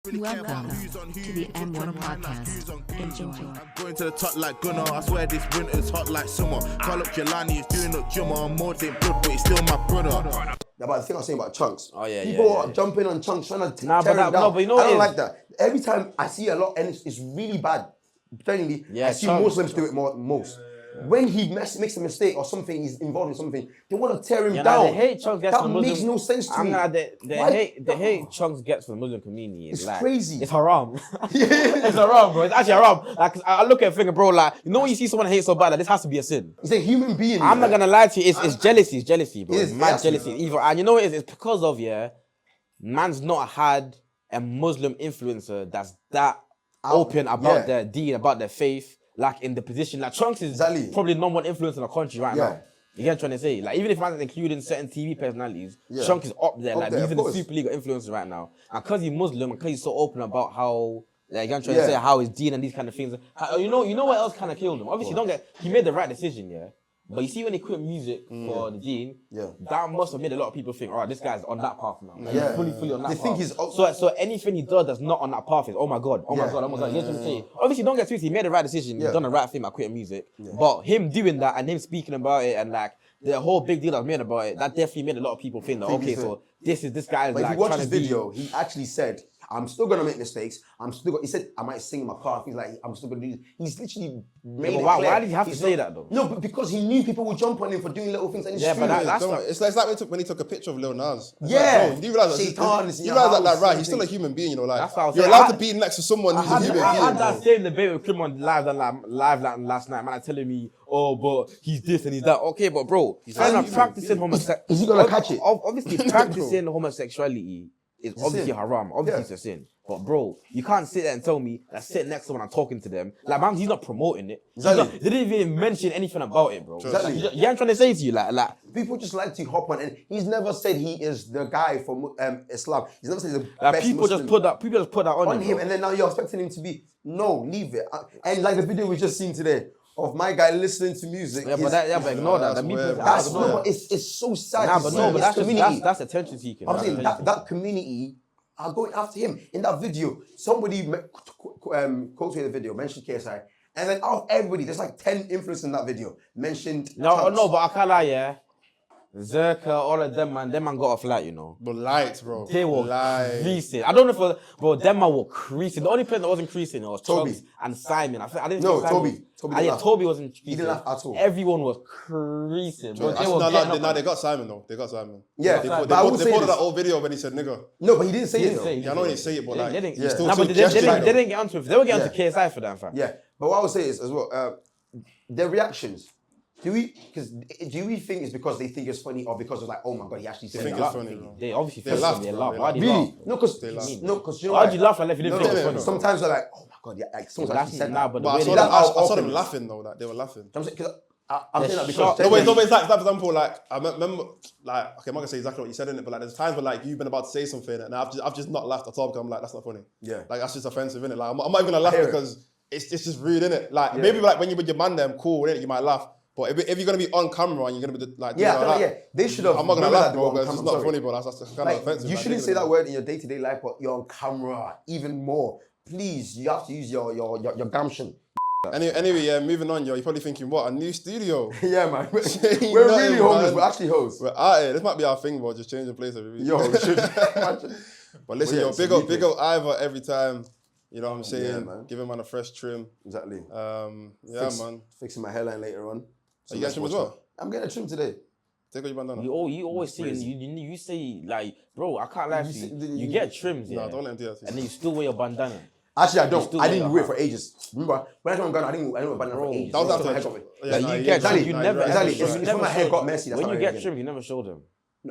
Welcome to the M1 Podcast. Enjoy. I'm going to the top like Gunnar. I swear this winter's hot like summer. Call up Jelani, is doing up Jumma. I'm more than blood, but he's still my brother. Yeah, but the thing I was saying about Chunks. Oh, yeah, People yeah. are jumping on Chunks, trying to tear but him down. no, but you know I don't what like that. Every time I see a lot, and it's really bad. Genuinely, Yeah, I see Chunks. Muslims do it most. When he makes a mistake or something, he's involved in something, they want to tear him Yeah, down. the hate Chunks gets that from the Muslim. makes no sense to me. The hate Chunks gets from the Muslim community is It's like crazy. It's haram. It's haram, bro. It's actually haram. Like I look at a thing, bro. Like you know when you see someone hate so bad, like this has to be a sin. He's a human being. I'm not gonna lie to you. It's jealousy. It's jealousy, bro. It It's is, mad yes. jealousy. Evil. And you know what it is? It's because of man's not had a Muslim influencer that's that open about their deen, about their faith. Like in the position, like Trunks is Exactly. probably #1 influence in the country right Yeah. now. You get what I'm trying to say? Like even if man's including certain TV personalities, Yeah. Trunks is up there. Up Like there, even of the course. Super League of influencers right now. And because he's Muslim and because he's so open about how, like, you know what I'm trying to Yeah. say, how his deen and these kind of things. You know what else kind of killed him? Obviously, he made the right decision, yeah. But you see when he quit music for the deen, that must have made a lot of people think, all right, this guy's on that path now. Like, Yeah. he's fully on that They path. think he's so anything he does that's not on that path is, oh my God. You get what I'm saying? Obviously, don't get twisted, he made the right decision, he's done the right thing by quitting music. But him doing that and him speaking about it and like the whole big deal that was made about it, that definitely made a lot of people think that, okay, so this guy is But like if you watch trying his to be... video, he actually said, I'm still going to make mistakes. He said, I might sing in my car. He's like, I'm still going to do this. He's literally made it Why clear. did he have to He's say not- that though? No, but because he knew people would jump on him for doing little things. And it's Yeah, true. but that's It's like when he took a picture of Lil Nas. It's Yeah. like, bro, you realise Shaitan is in you your realise that, house, right? He's still a things. human being, you know. Like That's what I was you're saying. allowed I- to be next to someone who's a I human had being. that same debate with Klim on live last night. Man, telling me, oh, but he's this and he's that. Okay, but bro, practicing homosexuality. Is he gonna catch it? Obviously, practicing homosexuality is obviously sin. haram. Obviously, it's a sin. But bro, you can't sit there and tell me that sitting next to someone and talking to them, like man, he's not promoting it. Exactly. They didn't even mention anything about it, bro. Exactly. Like, I'm trying to say to you, like. People just like to hop on, and he's never said he is the guy for Islam. He's never said he's the Like best people Muslim just put that on him, bro. and then now you're expecting him to be leave it. And like the video we just seen today of my guy listening to music. Yeah, but ignore that. that's The weird, people- That's ignore no, that. but it's so sad. Nah, to but see no, but this that's community. that's attention seeking. I'm That's saying attention that community are going after him. In that video, somebody quotes me in the video, mentioned KSI, and then out of everybody, there's like 10 influencers in that video, mentioned Chunks. No, but I can't lie, yeah. Zerka, all of them man got a flight, you know. But light, bro. They were light. creasing. I don't know if bro, them man were creasing. The only person that wasn't creasing was Toby. Chunks and Simon. I didn't No, think Simon Toby. Toby Yeah, didn't laugh. Toby wasn't creasing. He didn't laugh at all. Everyone was creasing. Bro. They were getting up. They got Simon though. They got Simon. Yeah, they but I will say posted this. that old video when he said nigga. No, but he didn't say He it didn't though. say it. Yeah, I know he didn't say it, but like They didn't. he still Nah, but took they gesture. didn't get onto it. They were getting onto KSI for that, in fact. Yeah, but what I would say is as well, their reactions. Do we think it's because they think it's funny or because it's like, oh my god, he actually said think that? it's funny, bro. They obviously They feel laughed, they bro. laugh. They Why do you Really? laugh? No, because you know Why why? would you laugh and if you didn't think it was funny? Sometimes they're like, oh my god, yeah, like someone's actually said Nah, that. but But I the saw way them. they- I saw them open. laughing though. Like they were laughing. I'm saying that because shocked. No, wait, it's like, for example, like, I remember, like, okay, I'm not gonna say exactly what you said in it, but like, there's times where like, you've been about to say something and I've just not laughed at all because I'm like, that's not funny. Yeah. Like, that's just offensive, innit? Like, I'm not even gonna laugh hear it. because it's just rude, innit? Like, maybe like when you're with your man, them cool, innit? You might laugh. But if you're gonna be on camera and you're gonna be like, Yeah, doing I all feel that, like, they should have. I'm not gonna remember laugh, that bro, they were on because it's camera, not sorry. funny, bro. That's kind of Like, offensive. you like, shouldn't niggas say that like- word in your day-to-day life, but you're on camera even more. Please, you have to use your gumption. Anyway, yeah, moving on, yo. You're probably thinking, what, a new studio? Yeah, man. We're Nothing, really homeless. man. We're actually hoes. We're at it. This might be our thing, bro. Just changing place every week. Yo, we should imagine. But listen, Well, yeah, yo, it's a big new up Ivor every time. You know what I'm saying? man. Give him man a fresh trim. Exactly. Man. Fixing my hairline later on. Are you getting trim as well? I'm getting a trim today. Take what you bandana. You always say you say like, bro, I can't lie to you. You get trims, yeah, No, don't let him do that to you. and then you still wear your bandana. Actually, I don't. still I wear didn't your wear it hat. for ages. Remember, when I came on Ghana, I didn't wear bandana for ages. That was Until after my hair got me. Yeah, Like nah, you yeah, get yeah, trims, yeah, you yeah, never yeah, exactly. yeah, It's yeah. when my hair got messy. That's When why you I get didn't trims, you never show them.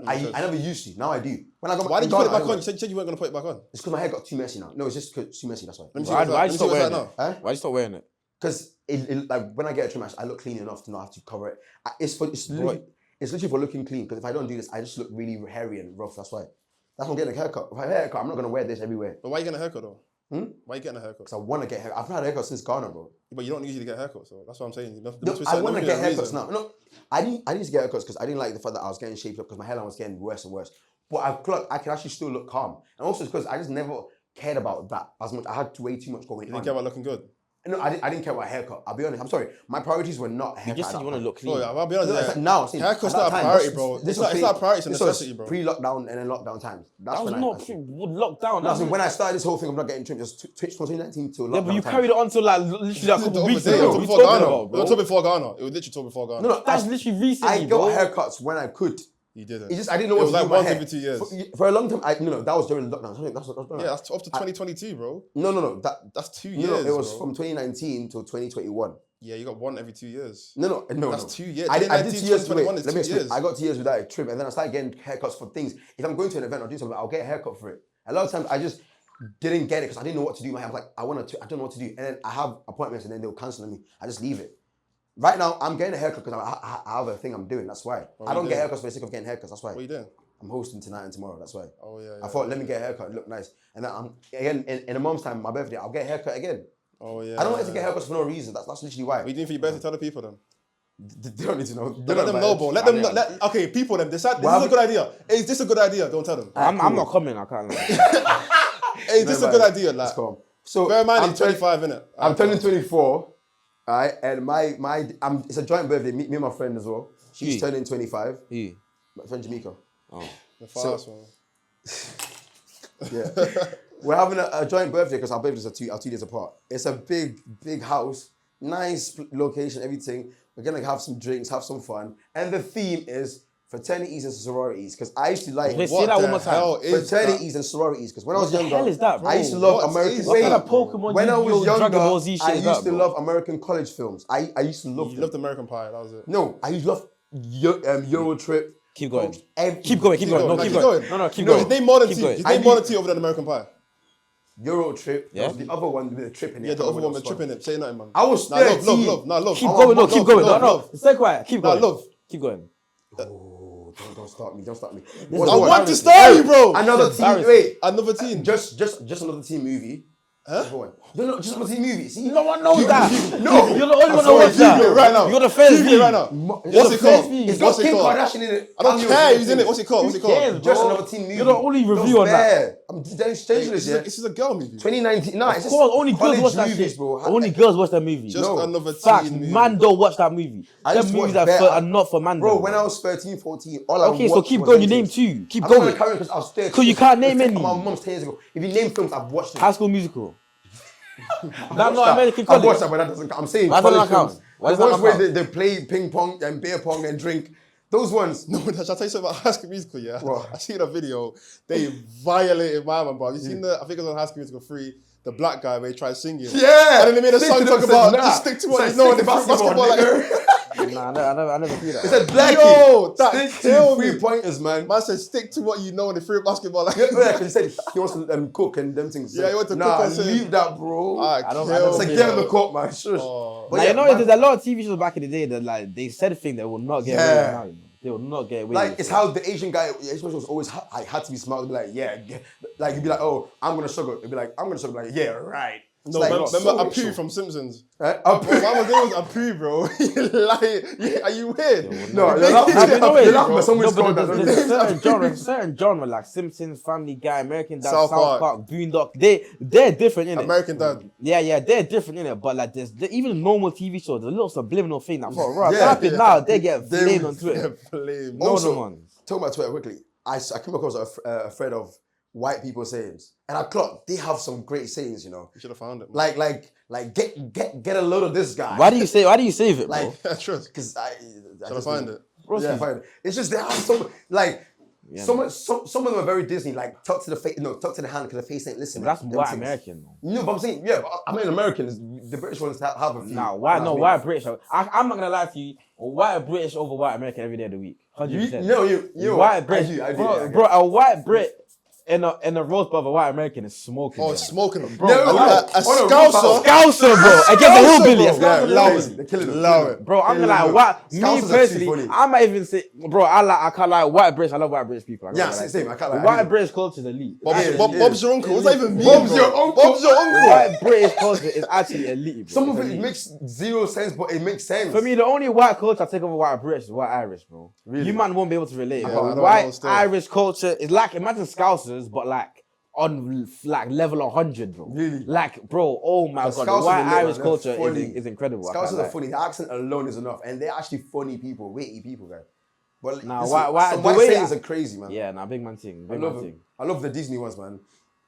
I never used to. Now I do. When I got Why did you in put it Ghana, back on? You said you weren't going to put it back on. It's because my hair got too messy now. No, it's just 'cause it's too messy. That's why. Let me see Why what's you that. stop Let me see wearing what's that it? now. Why you stop wearing it? Because like when I get a trim, I look clean enough to not have to cover it. It's literally for looking clean. Because if I don't do this, I just look really hairy and rough. That's why. That's why I'm getting a haircut. If I have a haircut, I'm not gonna wear this everywhere. But why are you getting a haircut though? Why are you getting a haircut? Because I want to get hair. I've not had a haircut since Ghana, bro. But you don't usually get haircuts, so that's what I'm saying. No, I want to get haircuts now. No, I need to get haircuts because I didn't like the fact that I was getting shaped up because my hairline was getting worse and worse. But I can actually still look calm. And also because I just never, cared about that as much. I had way too much going You on. didn't care about looking good. No, I didn't care about haircut. I'll be honest. I'm sorry. My priorities were not You haircut. just said you want to look clean. Bro, I'll be honest. No, it's yeah. like now, see, Haircut's at that not a time, priority, bro. It's not a priority, it's a necessity, bro. Pre-lockdown and then lockdown times. That's That was when not lockdown. No, when I started this whole thing of not getting trimmed, just Twitch from 2019 to lockdown. Yeah, but you times. carried it on till like literally a couple weeks It ago. was What before you talking Ghana. about, It bro? was before Ghana. It was literally before Ghana. No, That's literally recently, I got bro. haircuts when I could. You didn't. It's just I didn't know It what was to do like with my once hair. every 2 years. For a long time, that was during lockdown. That's Yeah, that's up to 2022, bro. No. That's 2 No, years. it was bro. from 2019 to 2021. Yeah, you got one every 2 years. No. That's 2 years. I did 2 years. 2021 Wait, is let me 2 explain. years. I got 2 years without a trim, and then I started getting haircuts for things. If I'm going to an event or doing something, I'll get a haircut for it. A lot of times, I just didn't get it because I didn't know what to do. My hair, I was like, I don't know what to do, and then I have appointments, and then they'll cancel me. I just leave it. Right now, I'm getting a haircut because I have a thing I'm doing. That's why. I don't get haircuts for the sake of getting haircuts. That's why. What are you doing? I'm hosting tonight and tomorrow. That's why. Oh yeah. I thought, let me get a haircut. It look nice, and then I'm again in a month's time, my birthday. I'll get a haircut again. Oh yeah. I don't like to get haircuts for no reason. That's literally why. What are you doing for your birthday? Tell the people then. They don't need to know. Let them know, bro. Let them know. Okay, people then decide. This is a good idea. Is this a good idea? Don't tell them. I'm not coming. I can't. Is this a good idea? Like, So bear in mind, it's 25, innit? I'm turning 24, alright, and it's a joint birthday. Me and my friend as well. She's Who? turning 25. Who? My friend Jamaica. The fast one. Yeah, we're having a joint birthday because our birthdays are 2 days apart. It's a big house, nice location, everything. We're gonna have some drinks, have some fun, and the theme is fraternities and sororities. Because I used to like Wait, say that one more time. fraternities and sororities. Because when I was younger, hell is that, bro? I used to love What American. is What kind of Pokemon When I was Yu-Gi-Oh, younger, Dragon Ball Z shit I is used that, to bro? love American college films. I used to love You them. loved American Pie. That was it. No, I used to love Euro Trip. Keep going. Every- Keep going. Keep going. No, Like, keep keep going. going. No, keep No, going. his name more than Keep two. going. His I name more need- than two over than American Pie. Euro Trip. Yeah? The other one with the trip in it. Yeah, the I other can't one remember with which trip in it. Say nothing, man. I was Nah, love, 13. love. Nah, love. Keep Oh, going. No, love, keep going. love, No, no. love. Stay quiet. Keep Nah, going. love. Keep going. Oh, don't start me. Don't start me. is What's I the want one? to start you, bro. Another It's team. embarrassing. Wait. Another team. Just another team movie. Huh? Another one. No, just another team movie. See? No one knows that. No. You're the only one that Sorry, watch that. Google it right now. You're the first Google it right now. What's it called? It's What's got it Kim called? Kardashian in it. I don't care who's in it. What's it called? What's it cares, called? bro? Just another team movie. You're the only review on that. I'm just changing this, yeah. This is a girl movie. 2019. No, it's Of just course, only girls college watch that movies, shit. bro. Only girls watch that movie. Just another Facts, teen movie. man don't watch that movie. I Them used to watch movies are, better. are not for man. Bro, them, when I was 13, 14, all Okay, I so watched keep was going. You them name things. two. Keep I'm not gonna going. carry on because I was 13. 'Cause you can't name any. My mom's 10 years ago. If you name films, I've watched them. High School Musical. That's I've not watched American that. I've watched college. that, but that doesn't count. I'm saying Why does college that not count? films. Why The does that ones not where count? they play ping pong and beer pong and drink. Those ones. No, shall I tell you something about High School Musical, yeah? What? I seen a video. They violated my man, bro. You seen I think it was on High School Musical 3, the black guy where he tried singing. Yeah. And then they made a Stick song to talk them, about, said, just stick to what It's you know like in the stick to basketball. nigga. Like, Nah, I never see that. It said black. Yo, that stick to killed me. 3 pointers, man. man said, stick to what you know in the free basketball. Like, Yeah, because he said he wants to cook and them things. Yeah, he wants to nah, cook and sing. leave that, bro. I don't- killed I don't It's like see me, get that. on the bro. court, man. Shush. Oh. But Now, yeah, you know, man, there's a lot of TV shows back in the day that like they said things that will not get away with Yeah. now. You know? They will not get away like with it's it. how the Asian guy, Asian was always I had to be smart. Be like, yeah, like you'd be like, oh, I'm gonna struggle. It'd be like, I'm gonna struggle. Like, yeah, right. It's No, like, remember so Apu racial. from Simpsons? Right? Bro, my name was Apu, bro. You lying? Are you weird? No, you're laughing. Nah, but no, You're wait, laughing, but someone's no, called but that. there's certain genre like Simpsons, Family Guy, American Dad, South South Park. Park, Boondock. They're different, innit? American Dad. Yeah, they're different, innit? But like even normal TV shows, the little subliminal thing that for right, Yeah, happen now, they get flamed on Twitter. Flame. No, Also, no, man. Talking about Twitter quickly, I came across a thread of white people sayings, and I clocked they have some great sayings, you know. You should have found it. Man. Like get a load of this guy. Why do you save it, bro? Like, Yeah, trust. because I Should I find it? Yeah, find it. It's just they have some like. Yeah, some of them are very Disney, like talk to the face, no, talk to the hand because the face ain't listening. That's Them white things. American, though. No, but I'm saying, yeah, but I mean Americans, the British ones have a few. Nah, white British. I'm not gonna lie to you. White British over white American every day of the week. 100%. You white British. I do, Bro, a white Brit in a roast of a white American is smoking. Oh, bro. smoking them. No, A scouser. Scouser, bro. Against the hillbilly. Scouser, bro. Yeah, love it. They're killing them. Love it. Bro, I'm gonna like what me Scousers are too personally. funny. I might even say, bro, I can't like white British. I love white British people. Yeah, same. I can't like. White British culture is elite. Bob's your uncle. What's that even mean? Bob's bro? your uncle. Bob's your uncle. White British culture is actually elite, bro. Some of It's it elite. makes zero sense, but it makes sense. For me, the only white culture I take over white British is white Irish, bro. Really? You man won't be able to relate. I but don't know white still. Irish culture is like, imagine Scousers, but like on like level 100, bro. Really? Like, bro, oh my god, Scousers white are lit, Irish man. culture They're funny. is incredible. I Scousers can't are lie. funny. The accent alone is enough, and they're actually funny people, witty people, guys. But Nah, listen, why- some the white way sayings I- are crazy, man. Yeah, nah, big man thing. I Big love man them. thing. I love the Disney ones, man.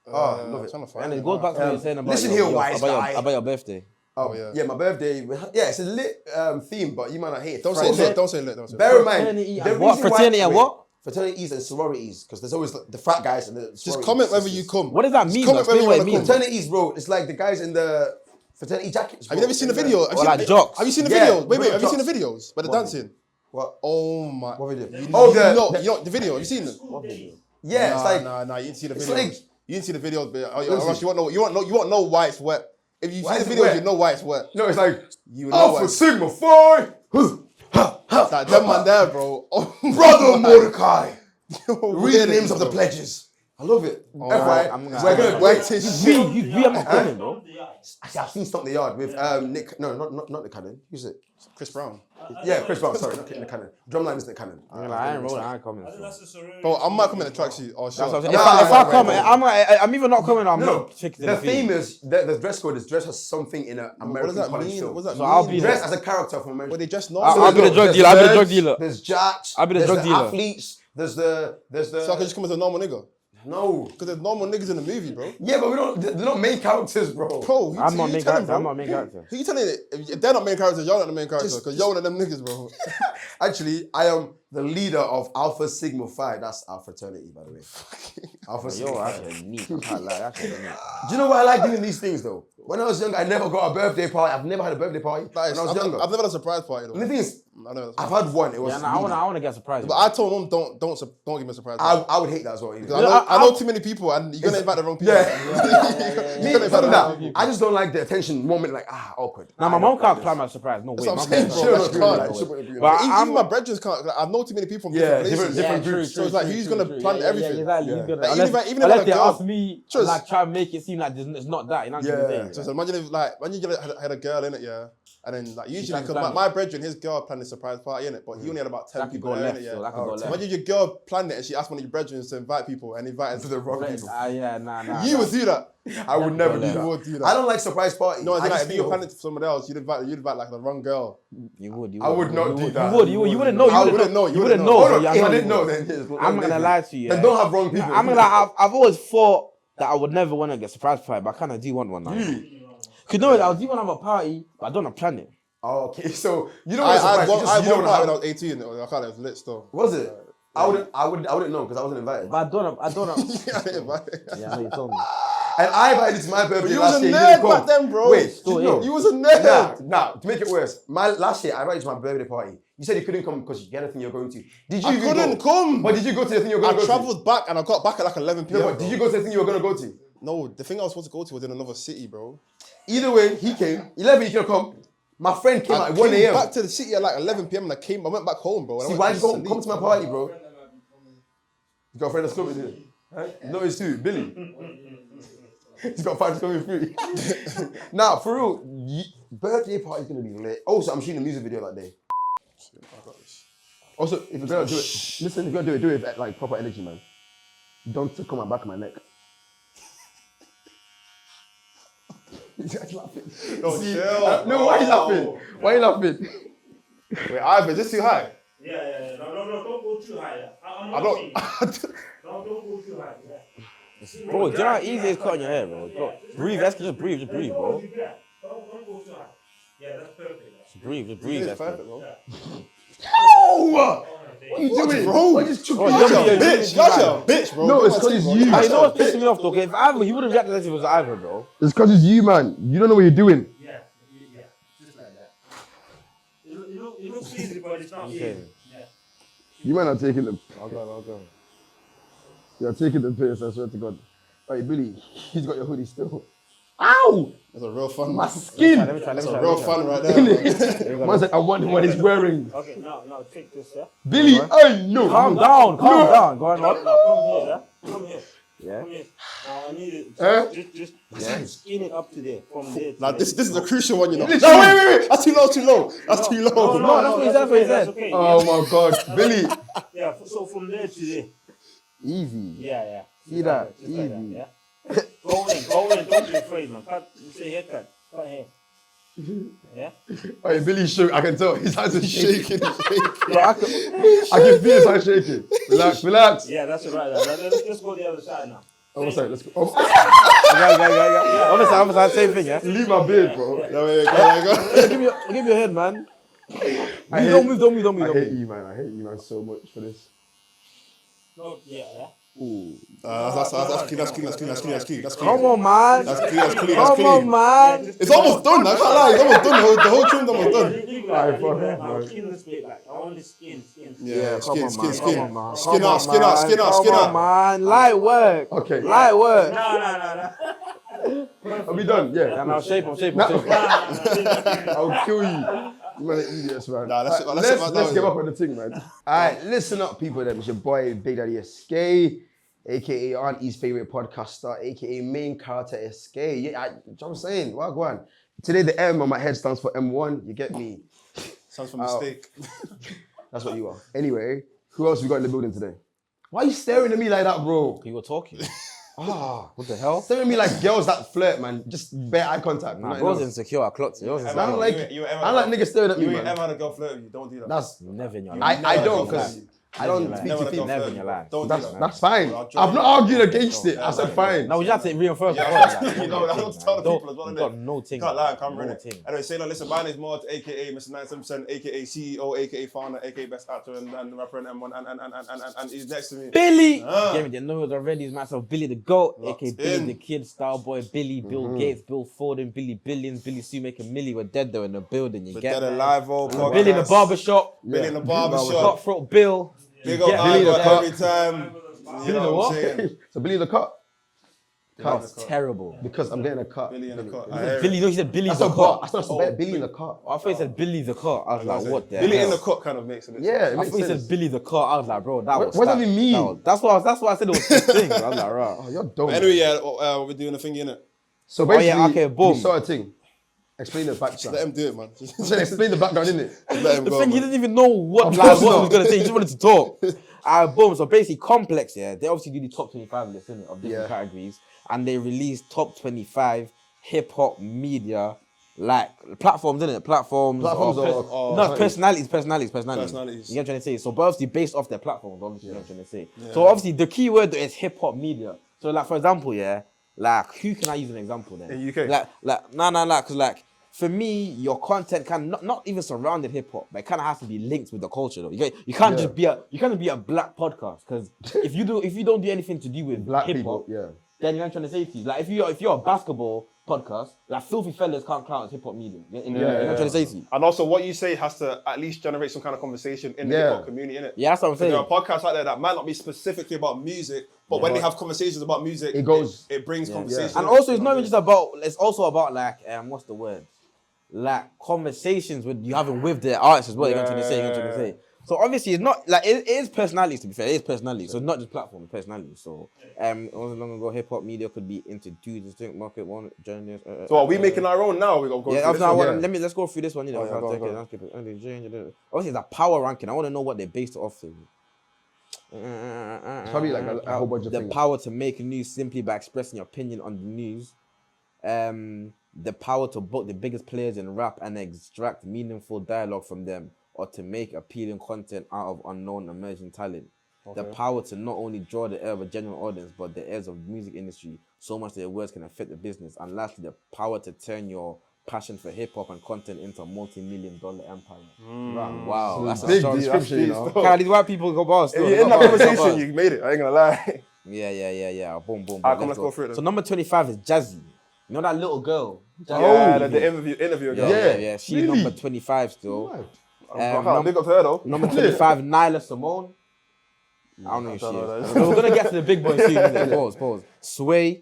Oh, love it. Trying to find And it it, goes man. back to what you were saying about listen your, here, wise guy. about your birthday. Oh yeah, my birthday. Yeah, it's a lit theme, but you might not hate it. Don't say lit. Don't say lit. Don't say lit. Bear in mind, Fraternity the and what? reason why- Fraternity and wait, what? Fraternities and sororities, because there's always the frat guys and the Just sorority comment whether sisters. you come. What does that Just mean? comment Explain whether what you it want to means. come. Fraternities, bro. It's like the guys in the fraternity jackets. Have you bro. never seen the video? Have you Or seen- like jocks. Have you seen the Yeah, videos? Wait, what have you seen the jocks? videos? But the What dancing. What? Oh my. What video? You Oh, know the video. Have you seen it? Yeah, it's like Nah, you didn't see the it's videos. like- You didn't see the videos, but Listen. else you won't know why it's wet. If you Why see is the it videos, wet? you know why it's wet. no, it's like You know why. Alpha Sigma Phi, Like them man there, bro. Oh, brother Mordecai. Read Read the names of the pledges. I love it. FYI, I'm we're gonna wet his shit. I'm not coming, bro. Actually, I've seen Stomp the Yard with Nick. No, not Nick Cannon. Who's it? Chris Brown. Yeah, Chris Brown. Sorry, not Nick Cannon. Drumline is Nick Cannon. I ain't rolling, I ain't coming. Bro, I might come in a tracksuit. Oh, That's what I'm sure. saying. Nah, If I nah, come, nah. I'm either not coming or I'm No, not checking the theme is the dress code is dress as something in an What does American that college mean? film. What does that So mean? I'll be Dress there. as a character from American. Well, they just So know. I'll be the look, drug there's dealer, I'll be the nerds, drug dealer. There's jacks. I'll be the there's drug dealer. athletes. There's the So I can just come as a normal nigga. no. Because there's normal niggas in the movie, bro. Yeah, but we don't. They're not main characters, bro. Bro, I'm not main telling, character. bro? I'm not main character. Who you telling it? If they're not main characters, you're not the main character. Because you're one of them niggas, bro. Actually, I am the leader of Alpha Sigma Phi. That's our fraternity, by the way. Alpha Sigma Yo, Phi. actually neat. I can't lie. That's actually neat. Do you know why I like doing these things though? When I was younger, I never got a birthday party. I've never had a birthday party when I was younger. I've never had a surprise party, though. And the thing is, I've never had a I've surprise. had one. It was. Yeah, nah, I want to get surprised. But I told them, don't give me a surprise party. I would hate that as well. Because I know too many people and you're going to invite the wrong people. Yeah. You're Me, gonna invite the nah, wrong people. I just don't like the attention moment. Like awkward. Now my mom can't plan my surprise. No way. That's what My I'm saying, mom- bro. Sure, That's not can't. really, Like, sure, not But even I'm- my brethren can't. Like, I know too many people from Yeah, different places. different groups. So it's like, who's going to plan everything? Yeah, exactly. Yeah. He's gonna, Like, unless even if I unless had a they girl- ask me, Trust. like try and make it seem like it's not that. You know what I'm saying? So imagine if like when you had a girl in it, yeah, and then like usually planned because it. my brethren, his girl planned a surprise party in it, but he only had about 10 That could people go there in left. it, yeah. So that could go left. Imagine your girl planned it and she asked one of your brethren to invite people and invited To the wrong people. Yeah, nah. You would do that. I would never do You that. would do that. I don't like surprise parties. No, I like, just if you were feel. planning it for someone else, you'd invite like the wrong girl. You would. I would not do that. You wouldn't know. I wouldn't know. You wouldn't know. Oh, so no, yeah, if I know didn't you know, would. then yes, I'm not gonna lie to you. Then yeah. don't have wrong people. I'm gonna lie. I've always thought that I would never want to get surprise party, but I kind of do want one now. Cause no, I do want to have a party, but I don't want to plan it. Oh, okay, so you don't I want had surprise. one You just, you don't party when I have. was 18. I can't. It was lit still. Was it? I wouldn't know because I wasn't invited. But I don't. Yeah, I didn't invite it. Yeah, I know you told me. And I invited to my birthday You last was a year. nerd didn't come. back then, bro. Wait, Still no, is. You was a nerd. Nah, to make it worse, last year I invited you to my birthday party. You said you couldn't come because you had a thing you're going to. Did you I even couldn't go? come. But did you go to the thing you're going I to go travelled back and I got back at like 11 to? p.m. No, but did you go to the thing you were going to go to? No, the thing I was supposed to go to was in another city, bro. Either way, he came. 11, he could have come. My friend came I at 1 came a.m. back to the city at like 11 p.m. and I went back home, bro. And See, I why went did you to go, sleep. come to my party, bro? You got a friend that's coming here. Right? No, it's too, Billy. He's got 5 coming free. Now, for real, birthday party's gonna be lit. Also, I'm shooting a music video that day. Also, if you're gonna do it, listen, if you're gonna do it with like proper energy, man. Don't come on back of my neck. He's actually laughing. No, See, chill. no, why are you laughing? Why are you laughing? Wait, Ivan, is this too high? Yeah. No, don't go too high. I'm I watching. don't. Don't go too high. Yeah. Bro, do you know how easy it is cutting your hair, bro? Breathe, just breathe, bro. Don't go too high. Yeah, that's perfect. Just breathe, It's perfect, bro. No! What are you doing? bro? Why just chuck Oh, me you're out? being- Bitch, you're a bitch, bro. No, it's 'cause it's you. I know what's pissing me off though. Okay, if Ivan, he wouldn't react to this if it was Ivan, bro. It's because it's you, man. You don't know what you're doing. Yeah. Just like that. It looks easy, but it's not Okay. easy. Yeah. You might not taking the. I'll go. You're taking the piss, I swear to God. Hey, Billy, he's got your hoodie still. Ow! That's a real fun. My That's skin! Let me try. a real fun right there. man. Man said, I wonder what he's wearing. Okay, now take this, yeah? Billy, I know. Calm down. Go on. Come here, yeah? Come here. Yeah. Come here. Now I need it. Eh? Just skin it up to there. From there. Like this is a crucial one, you know. Literally. No, wait. That's too low. That's too low. No, that's what he said, that's what he said. That's okay. Oh my God. Billy. Yeah, so from there to there. Easy. Yeah. See that? Just like that, Easy. yeah. Go in, don't be afraid, man. Cut, you say haircut, cut hair. Yeah. Hey, Billy shook. I can tell his hands are shaking. Bro, I can feel his hands shaking. Relax. Yeah, that's right. Let's go the other side now. Oh, sorry, let's go. Oh, Yeah. Obviously, same thing, yeah. leave my beard, bro. No, wait, go. Give me your head, man. I Don't move. I hate you, man. I hate you, man, so much for this. No, yeah. That's clean. Come on, man. That's clean. Come on, man. It's almost done. I can't lie. It's almost done. The whole trim's almost done. Leave Alright, fuck that. it, I'll man. skin the split, like, I want the skin. Yeah, Come on, man. skin. Come on, man. Skin out. Come on, man. Light work. Okay. Light work. No. Are we done? Yeah. And I'll shape. I'll kill you. You man are idiots, man. Nah, let's Alright, sit back let's down, get yeah. up on the thing, man. Alright, listen up, people. Them. It's your boy, Big Daddy SK, aka Auntie's favorite podcaster, aka main character SK. Yeah, I'm saying, well, go on. Today, the M on my head stands for M1. You get me? Sounds for mistake. That's what you are. Anyway, who else we got in the building today? Why are you staring at me like that, bro? You were talking. What the hell? Staring at me like girls that flirt, man. Just bare eye contact. Nah, nothing bro's else. insecure. I clocked it. Yours is I don't like, I don't like niggas staring at me, You ain't man. ever had a girl flirt with you. Don't do that. That's never in your life. I don't, because I don't Never speak Never to had a girl females. Never flirt in your with you. life. Don't do That's that. that's fine. Bro, I've not argued against it. I said fine. Now we just have to reinforce Yeah, that. you know, that's tell the people as well, You innit? got no thing. Can't lie, camera No innit? thing. Anyway, say no, listen, my name's Mod, aka Mr. 97%, aka CEO, aka founder, aka best actor and rapper and M1 and he's next to me. Billy! Yeah, they know it already. It's myself, Billy the GOAT, Locked aka Billy in. the Kid, Star Boy, Billy, Bill Gates, Bill Forden, Billy Billions, Billy Sue Make a Millie. We're dead though in the building, you But get dead me? alive, podcast. Billy in the barbershop, Billy in the barbershop. Cutthroat Bill. Big You up get I me? got Cut. every time. You Billy know the what what? I'm saying? So Billy the cut. That's terrible. Because I'm getting a cut. Billy in the cut. Billy, no, he said Billy That's the a cut. cut. That's not Billy in the cut. I thought he said Billy the cut. I was like, what the Billy hell? in the cut kind of makes it. Yeah, it I makes thought he sense. said Billy the cut. I was like, bro, that was. what does it mean? That's why I said it was his thing. Bro. I was like, right. Oh, you're dumb. But anyway, yeah, we're doing a thing, innit? So basically, yeah, okay, boom. you saw a thing. Explain the background. Let him do it, man. I said explain the background, innit? Let him The go, thing, he man. didn't even know what Of like, course what he not. was gonna say. He just wanted to talk. Boom. So basically, Complex, yeah, they obviously do the top 25 list, innit, of different Yeah. categories, and they release top 25 hip hop media like platforms, innit? Platforms or no, personalities. Personalities. You get what I'm trying to say? So, but obviously based off their platforms, obviously, you know what I'm trying to say. So obviously the key word is hip hop media. So like for example, yeah, like who can I use an example then? In UK? Because like for me, your content can not even surrounded hip hop, but it kind of has to be linked with the culture though. You can't just be a black podcast because if you don't do anything to do with Black hip people, hop, yeah. then you're trying to say to you, like if you're a basketball podcast, like Filthy Fellas can't count as hip hop media. You know what I'm trying to say to you? And also, what you say has to at least generate some kind of conversation in the Yeah. hip hop community, innit? Yeah, that's what I'm saying. There are podcasts out there that might not be specifically about music, but when they have conversations about music, It goes- it brings conversation. And also, it's not even just about. It's also about like what's the word? Like conversations with you having with the artists as well. You know what I'm trying to say. So obviously, it's not like it is personalities. To be fair, it is personalities. So it's not just platform, it's personalities. So it wasn't long ago, hip hop media could be into two distinct market, one journalist. So are we making our own now? We're going to Yeah, go through this one? let's go through this one. You know, Oh, yeah, go on, go on. obviously it's a power ranking. I want to know what they based it off to. It's probably like a whole bunch of The things. power to make news simply by expressing your opinion on the news. The power to book the biggest players in rap and extract meaningful dialogue from them, or to make appealing content out of unknown emerging talent. The power to not only draw the ear of a general audience, but the ears of the music industry, so much that your words can affect the business. And lastly, the power to turn your passion for hip hop and content into a multi-million-dollar empire. Right. Wow, that's a Big strong description, you know. Kind of these white people go bars still. In that conversation, you made it. I ain't going to lie. Yeah. Boom, boom. Alright, come, let's go through it then. So number 25 is Jazzy. You know that little girl? Yeah, the interview again. Yeah. She's number 25 still. Big up to her though. Number 25, Nyla Simone. I don't know who she is. We're gonna get to the big boy soon. Innit? Pause. Sway.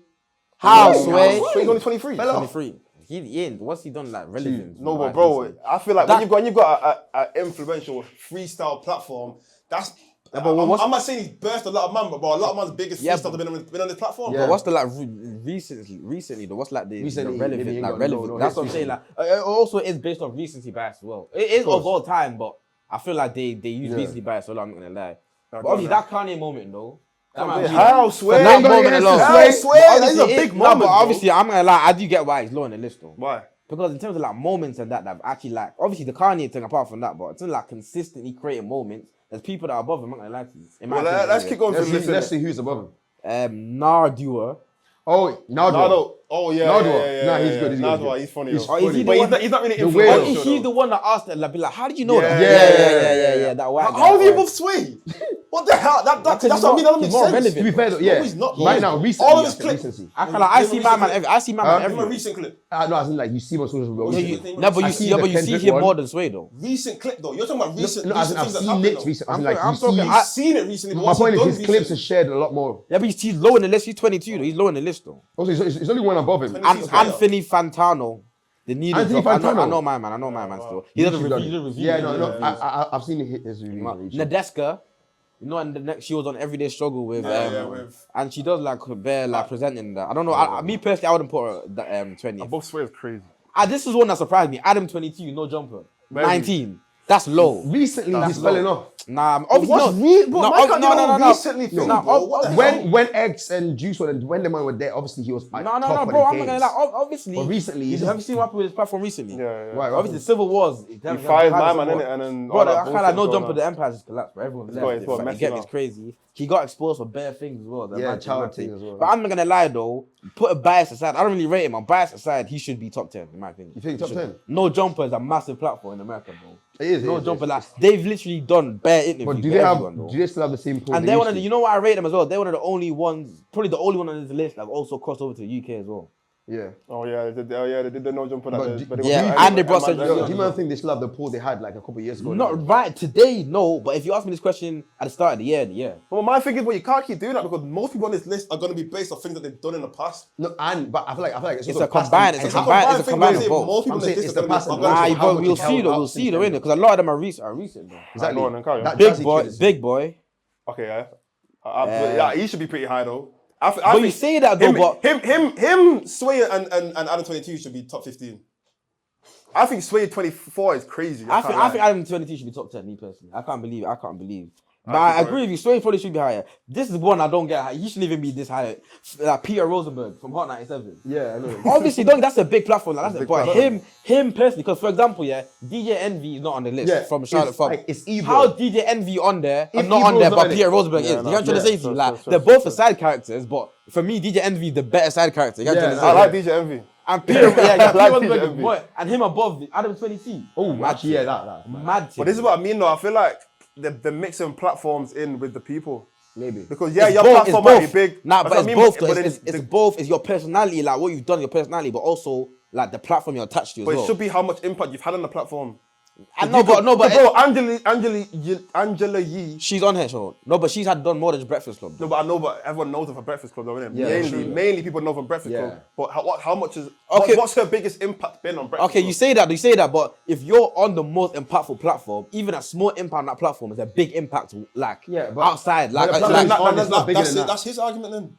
How Sway? So he's only 23. 23. He ain't. What's he done like relevant? No, but bro, I feel like when you've got an influential freestyle platform, that's. but I'm not saying he's birthed a lot of man, but bro, a lot of man's biggest freestyles have been on this platform. Yeah. But what's the like recently though? What's like the Recently, relevant? maybe Like ain't got relevant. no That's what I'm saying. Like also it's based on recency bias as well. It is of all time, but I feel like they use recency bias a lot. I'm not gonna lie. But obviously that Kanye moment though, How swear? That moment alone. How swear? That is a Obviously, big moment. No, but bro. obviously, I'm gonna lie. I do get why he's low on the list though. Why? Because in terms of like moments and that I've actually like, obviously the Kanye thing apart from that, but in terms of like consistently creating moments, there's people that are above him. I'm not gonna lie to you. In my Well, opinion, let's anyway. keep going through the list. Let's see who's above him. Nardua. Oh, Nardua. Nardo. Oh yeah. Nardua. Nah, he's good. He's Nardo, good. he's funny. He's though. Is he the But one? he's not really The influential. weirdo. Is he the one that asked that? Like, be like, how did you know that? Yeah. That white guy. How is he above Sway? What the hell? That's what I mean. That don't make he's more sense. relevant. To be fair, though, No, yeah. he's not. Right now, recently. All of his clips. Recency. I feel like I see my man. I see my man Give him a everywhere. recent clip. No, as in like you see my social media. No, but I you see see, the but you see Kendrick him one. more than Sway though. Recent clip though. You're talking about recent. No, as in I've things that's seen happened, it though. recently. As in I'm like talking- you I've see. seen it recently. But My what's he point is done his clips recently? are shared a lot more. Yeah, but he's low in the list. He's 22 though. He's low in the list though. Also, he's only one above him. Anthony Fantano. The needle Anthony drop. Fantano. I know my man. I know my man still. He does a review. He does a review. Yeah, no. I've seen his reviews. on YouTube. Nadeska. You know, and the next she was on Everyday Struggle with, with- and she does like bare like presenting that. I don't know. Me personally, I wouldn't put her 20. Above Sway is crazy. This is one that surprised me. Adam 22, no jumper. 19. That's low. Recently, he's falling off. Nah, obviously Recently, When X and Juice were, when the man were there, obviously he was like top of bro. the I'm not gonna games. lie. Obviously, But recently, he's have you seen what happened with his platform recently? Yeah. Right, Obviously, the Civil Wars. He fired my man, innit? And then Bro, I can't like no jumper. The empire just collapsed. Bro. Everyone going- left. it's going Like, messy get now. it's crazy. He got exposed for bare things as well. The Yeah, man- child man thing as well. But I'm not gonna lie though. Put a bias aside. I don't really rate him. On bias aside, he should be top 10 in my opinion. You think He top should. 10? No jumper is a massive platform in America, bro. It is. No jumper. Like they've literally done bare interviews. But do with they have? everyone, though. Do they still have the same? pull And they they're used one of the, to? you know what I rate them as well? They're one of the only ones, probably the only one on this list that have also crossed over to the UK as well. Yeah. Oh yeah, they did the no jumper. And they brought Central Yo, Yo, do you man think they still have the pull they had like a couple of years ago? Not right today, no. But if you ask me this question at the start of the year. Well, my thing is, well, you can't keep doing that because most people on this list are going to be based on things that they've done in the past. No, but I feel like it's It's also a combined. It's a combined. It's a combined of both. Most people I'm on saying this it's list are the going past to and be. present. Nah, how but much we'll is held see though. out We'll since see though, then. innit? Because a lot of them are recent though. Exactly. Go on then, carry on. That Big Jazzy boy, kid is- big boy. Okay, yeah, he should be pretty high though. I But you think say that though, but him, Sway and Adam 22 should be top 15. I think Sway 24 is crazy. I can't think lie. Adam 22 should be top 10. Me personally, I can't believe. But I agree with you. Sway probably should be higher. This is one I don't get. He shouldn't even be this high. Like Peter Rosenberg from Hot 97. Yeah, I know. Obviously, that's a big platform. Like, that's a big but platform. him personally, because for example, DJ Envy is not on the list Yeah, from Charlotte it's Fub. like, it's evil. How DJ Envy on there and If not on Ebro's there, not but in it. Peter Rosenberg is. Yeah, You know what I'm trying to say to you? sure, Like sure, they're sure, both the side characters, but for me, DJ Envy is the better side character. You know what I'm Yeah, trying to say? I like DJ Envy. And Peter, Peter like Rosenberg DJ is Envy. boy, and him above Adam 22. Oh, actually, yeah, that. Mad. But this is what I mean though. I feel like they're mixing platforms in with the people. Maybe. Because your It's platform might be big. Nah, That's but what it's I mean, both. Though. but It's both. It's your personality, like what you've done, your personality, but also like the platform you're attached to as But well. it should be how much impact you've had on the platform. I know, but bro, Angela Yee. she's on her show. No, but she's had done more than just Breakfast Club. No, but I know, but everyone knows her from Breakfast Club, though, innit? Yeah, true. Mainly people know from Breakfast Yeah. Club. But how much is? Okay. What's her biggest impact been on Breakfast Okay, Club? you say that, but if you're on the most impactful platform, even a small impact on that platform is a big impact. Like Yeah, but- outside, like, but the like platform is not bigger than that. That's his argument then.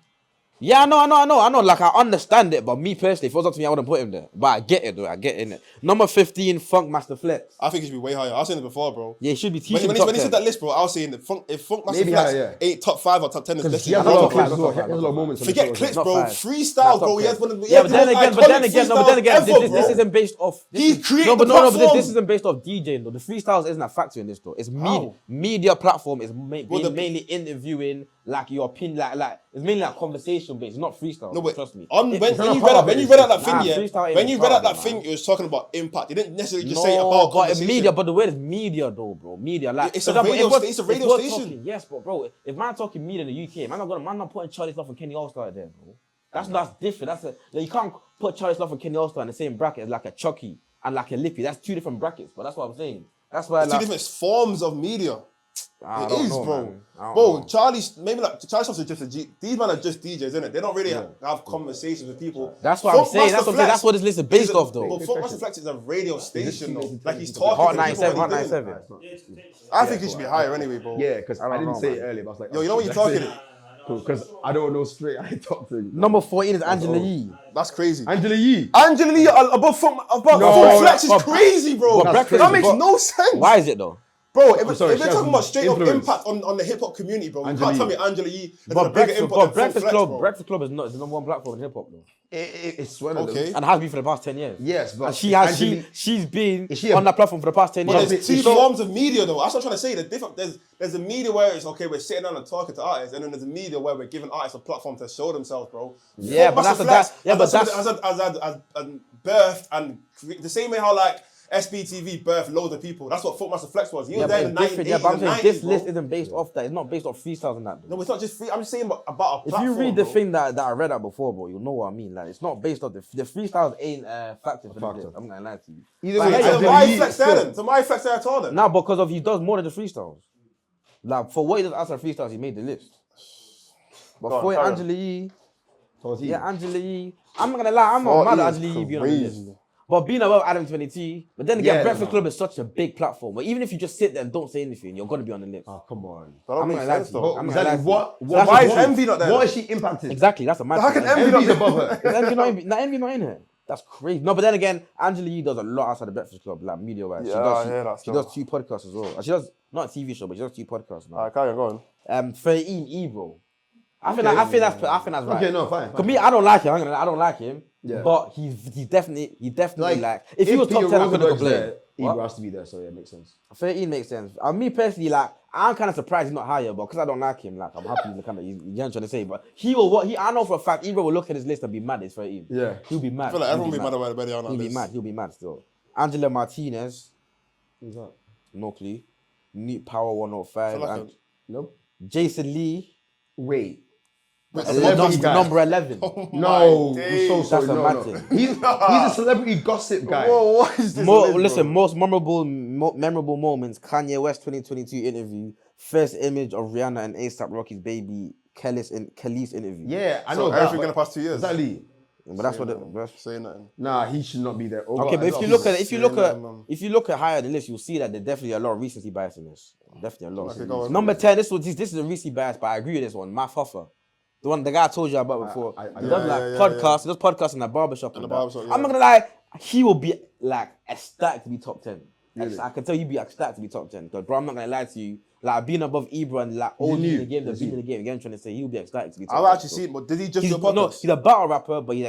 yeah, I know. Like I understand it, but me personally, if it was up to me, I wouldn't put him there. But I get it, though. I get it. Number 15, Funk Master Flex. I think he should be way higher. I was saying it before, bro. Yeah, he should be. When he said that list, bro, I was saying that if Funk Master Maybe Flex higher, yeah. ain't top 5 or top 10, Because it's he has a definitely lot of not clips as five, well. not He has a lot of five. moments. on the Forget show as clips, well. bro. Not five. Freestyle, Not bro. He top has one of the Yeah, but then again, iconic this freestyles isn't based off. He created no, but the no, but platform. this isn't based off DJing though. The freestyles isn't a factor in this though. It's How? media platform is Well, the- mainly interviewing, like your opinion, like it's mainly like conversation based, not freestyle. No, but trust me. when not you part of read it. out that Nah, thing, yeah. freestyle ain't When you a read part out of that it, thing, man. it was talking about impact. It didn't necessarily just No, say about but it's conversation. media. But the word is media, though, bro. Media, like It's a for example, radio if we're- sta- it's a if radio we're station. talking- yes, but bro, if man talking media in the UK, man not putting Charlie Sloth and Kenny Allstar there, bro. That's different. You can't put Charlie Sloth and Kenny Allstar in the same bracket as like a Chucky and like a Lippy. That's two different brackets. But that's what I'm saying. That's why It's two different forms of media. I It don't is, know, bro. man. I don't Bro, know. Charlie Sloth is just a G. These men are just DJs, innit? They don't really have conversations with people. That's what I'm Funk saying. Master That's what I'm saying. Flex That's what this list is based is a- off, though. But Funk Master Flex is a radio station, though. Like he's Hot talking Hot to 97, people. Hot what he's doing. 97. I think he should be higher anyway, bro. Yeah, because I don't didn't know, say man. it earlier, but I was like, Yo, you know what you're talking? Because I don't know straight. I top three. Number 14 is Angela Yee. That's crazy. Angela Yee. Angela Lee above Funk Flex is but- crazy, bro. but Breakfast- That makes but- no sense. Why is it though? Bro, if I'm sorry, they're she has talking about straight up influence. impact on the hip hop community, bro, you Angela can't tell Yee. me Angela Yee has But a bigger impact than Breakfast Flex, Club, bro. Breakfast Club is not the number one platform in hip hop though, It's one of them. Okay. and has been for the past 10 years. Yes, but and she has Angela- she's been Is she a- on that platform for the past 10 But years. there's two forms of media though. That's what I'm trying to say. There's a media where it's okay, we're sitting down and talking to artists, and then there's a media where we're giving artists a platform to show themselves, bro. Yeah, but Massive that's Flex yeah, but that's has birthed and the same way how like SBTV birthed loads of people. That's what Funkmaster Flex was. He was there in the 1980s. yeah, but I'm and saying 90s, this bro. list isn't based off that. It's not based off freestyles and that. Though. No, it's not just free. I'm just saying about a If platform, you read the bro. thing that I read out before, bro, you'll know what I mean. Like, it's not based off the freestyles ain't factor for this list. I'm not gonna lie to you. Either Like, way, hey, So Angela why Yee Flex still- there then? So why Flex there at all then? Now, because of he does more than the freestyles. Like, for what he does outside freestyles, he made the list. But Go on, for carry on. Angela Yee, Towards yeah, you. Angela Yee, I'm not gonna lie, I'm not mad at 40 is Angela Yee being on the crazy. list. But being above Adam 22, but then again, Yeah, Breakfast no. Club is such a big platform. But even if you just sit there and don't say anything, you're gonna be on the list. Oh, come on. That don't I'm make not gonna lie sense to you. though. I'm not Exactly. gonna lie to you. What? Why is what- Envy not there? What is she impacted? Exactly, that's a mad How can thing. Envy not Envy's there? above her. Is Envy not in here? That's crazy. No, but then again, Angela Yee does a lot outside the Breakfast Club, like media-wise. Yeah, I hear that She still. does 2 podcasts as well. And she does, not a TV show, but she does 2 podcasts now. Alright, carry on, go on. 13 E, bro. I think that's right. Okay, no, fine. For me, I don't like him. I don't like him. Yeah. But he's definitely like if he was Peter top 10, I couldn't Rosenberg's complain. there, Ebro has to be there, so yeah, it makes sense. 13 makes sense. Me personally, like I'm kind of surprised he's not higher, but because I don't like him, like I'm happy he's kind of you know what I'm trying to say. But I know for a fact, Ebro will look at his list and be mad. It's 13. Yeah. He'll be mad. I feel like He'll everyone will be mad about where they are on that He'll be list. mad. He'll be mad still. Angela Martinez, Who's that? no clue. New Power 105. feel like and Nope. Jason Lee, Wait. number 11. No, days. I'm so sorry. That's a No, mad no. thing. He's a celebrity gossip guy. Whoa, what is this? Listen, most memorable moments. Kanye West 2022 interview. First image of Rihanna and A$AP Rocky's baby. Khalees interview. Yeah, I So know that. everything gonna pass 2 years. Exactly. But that's what. Say nothing. Nah, he should not be there. Okay, but if you look at higher the list, you'll see that there's definitely a lot of recency bias in this. Definitely a lot. Okay, go on. Number 10. This is a recency bias, but I agree with this one. Matt Hoffa. The guy I told you about before. I He does podcasts. He does podcasts in the barbershop. In the barbershop, yeah. I'm not gonna lie. He will be like ecstatic to be top 10. Really? I can tell you be ecstatic to be top 10. Because bro, I'm not gonna lie to you. Like being above Ebro and like all in the game, the being in the game. Again, trying to say he'll be ecstatic to be top 10. I've actually seen, but did he just He's, do a podcast? no, he's a battle rapper, but he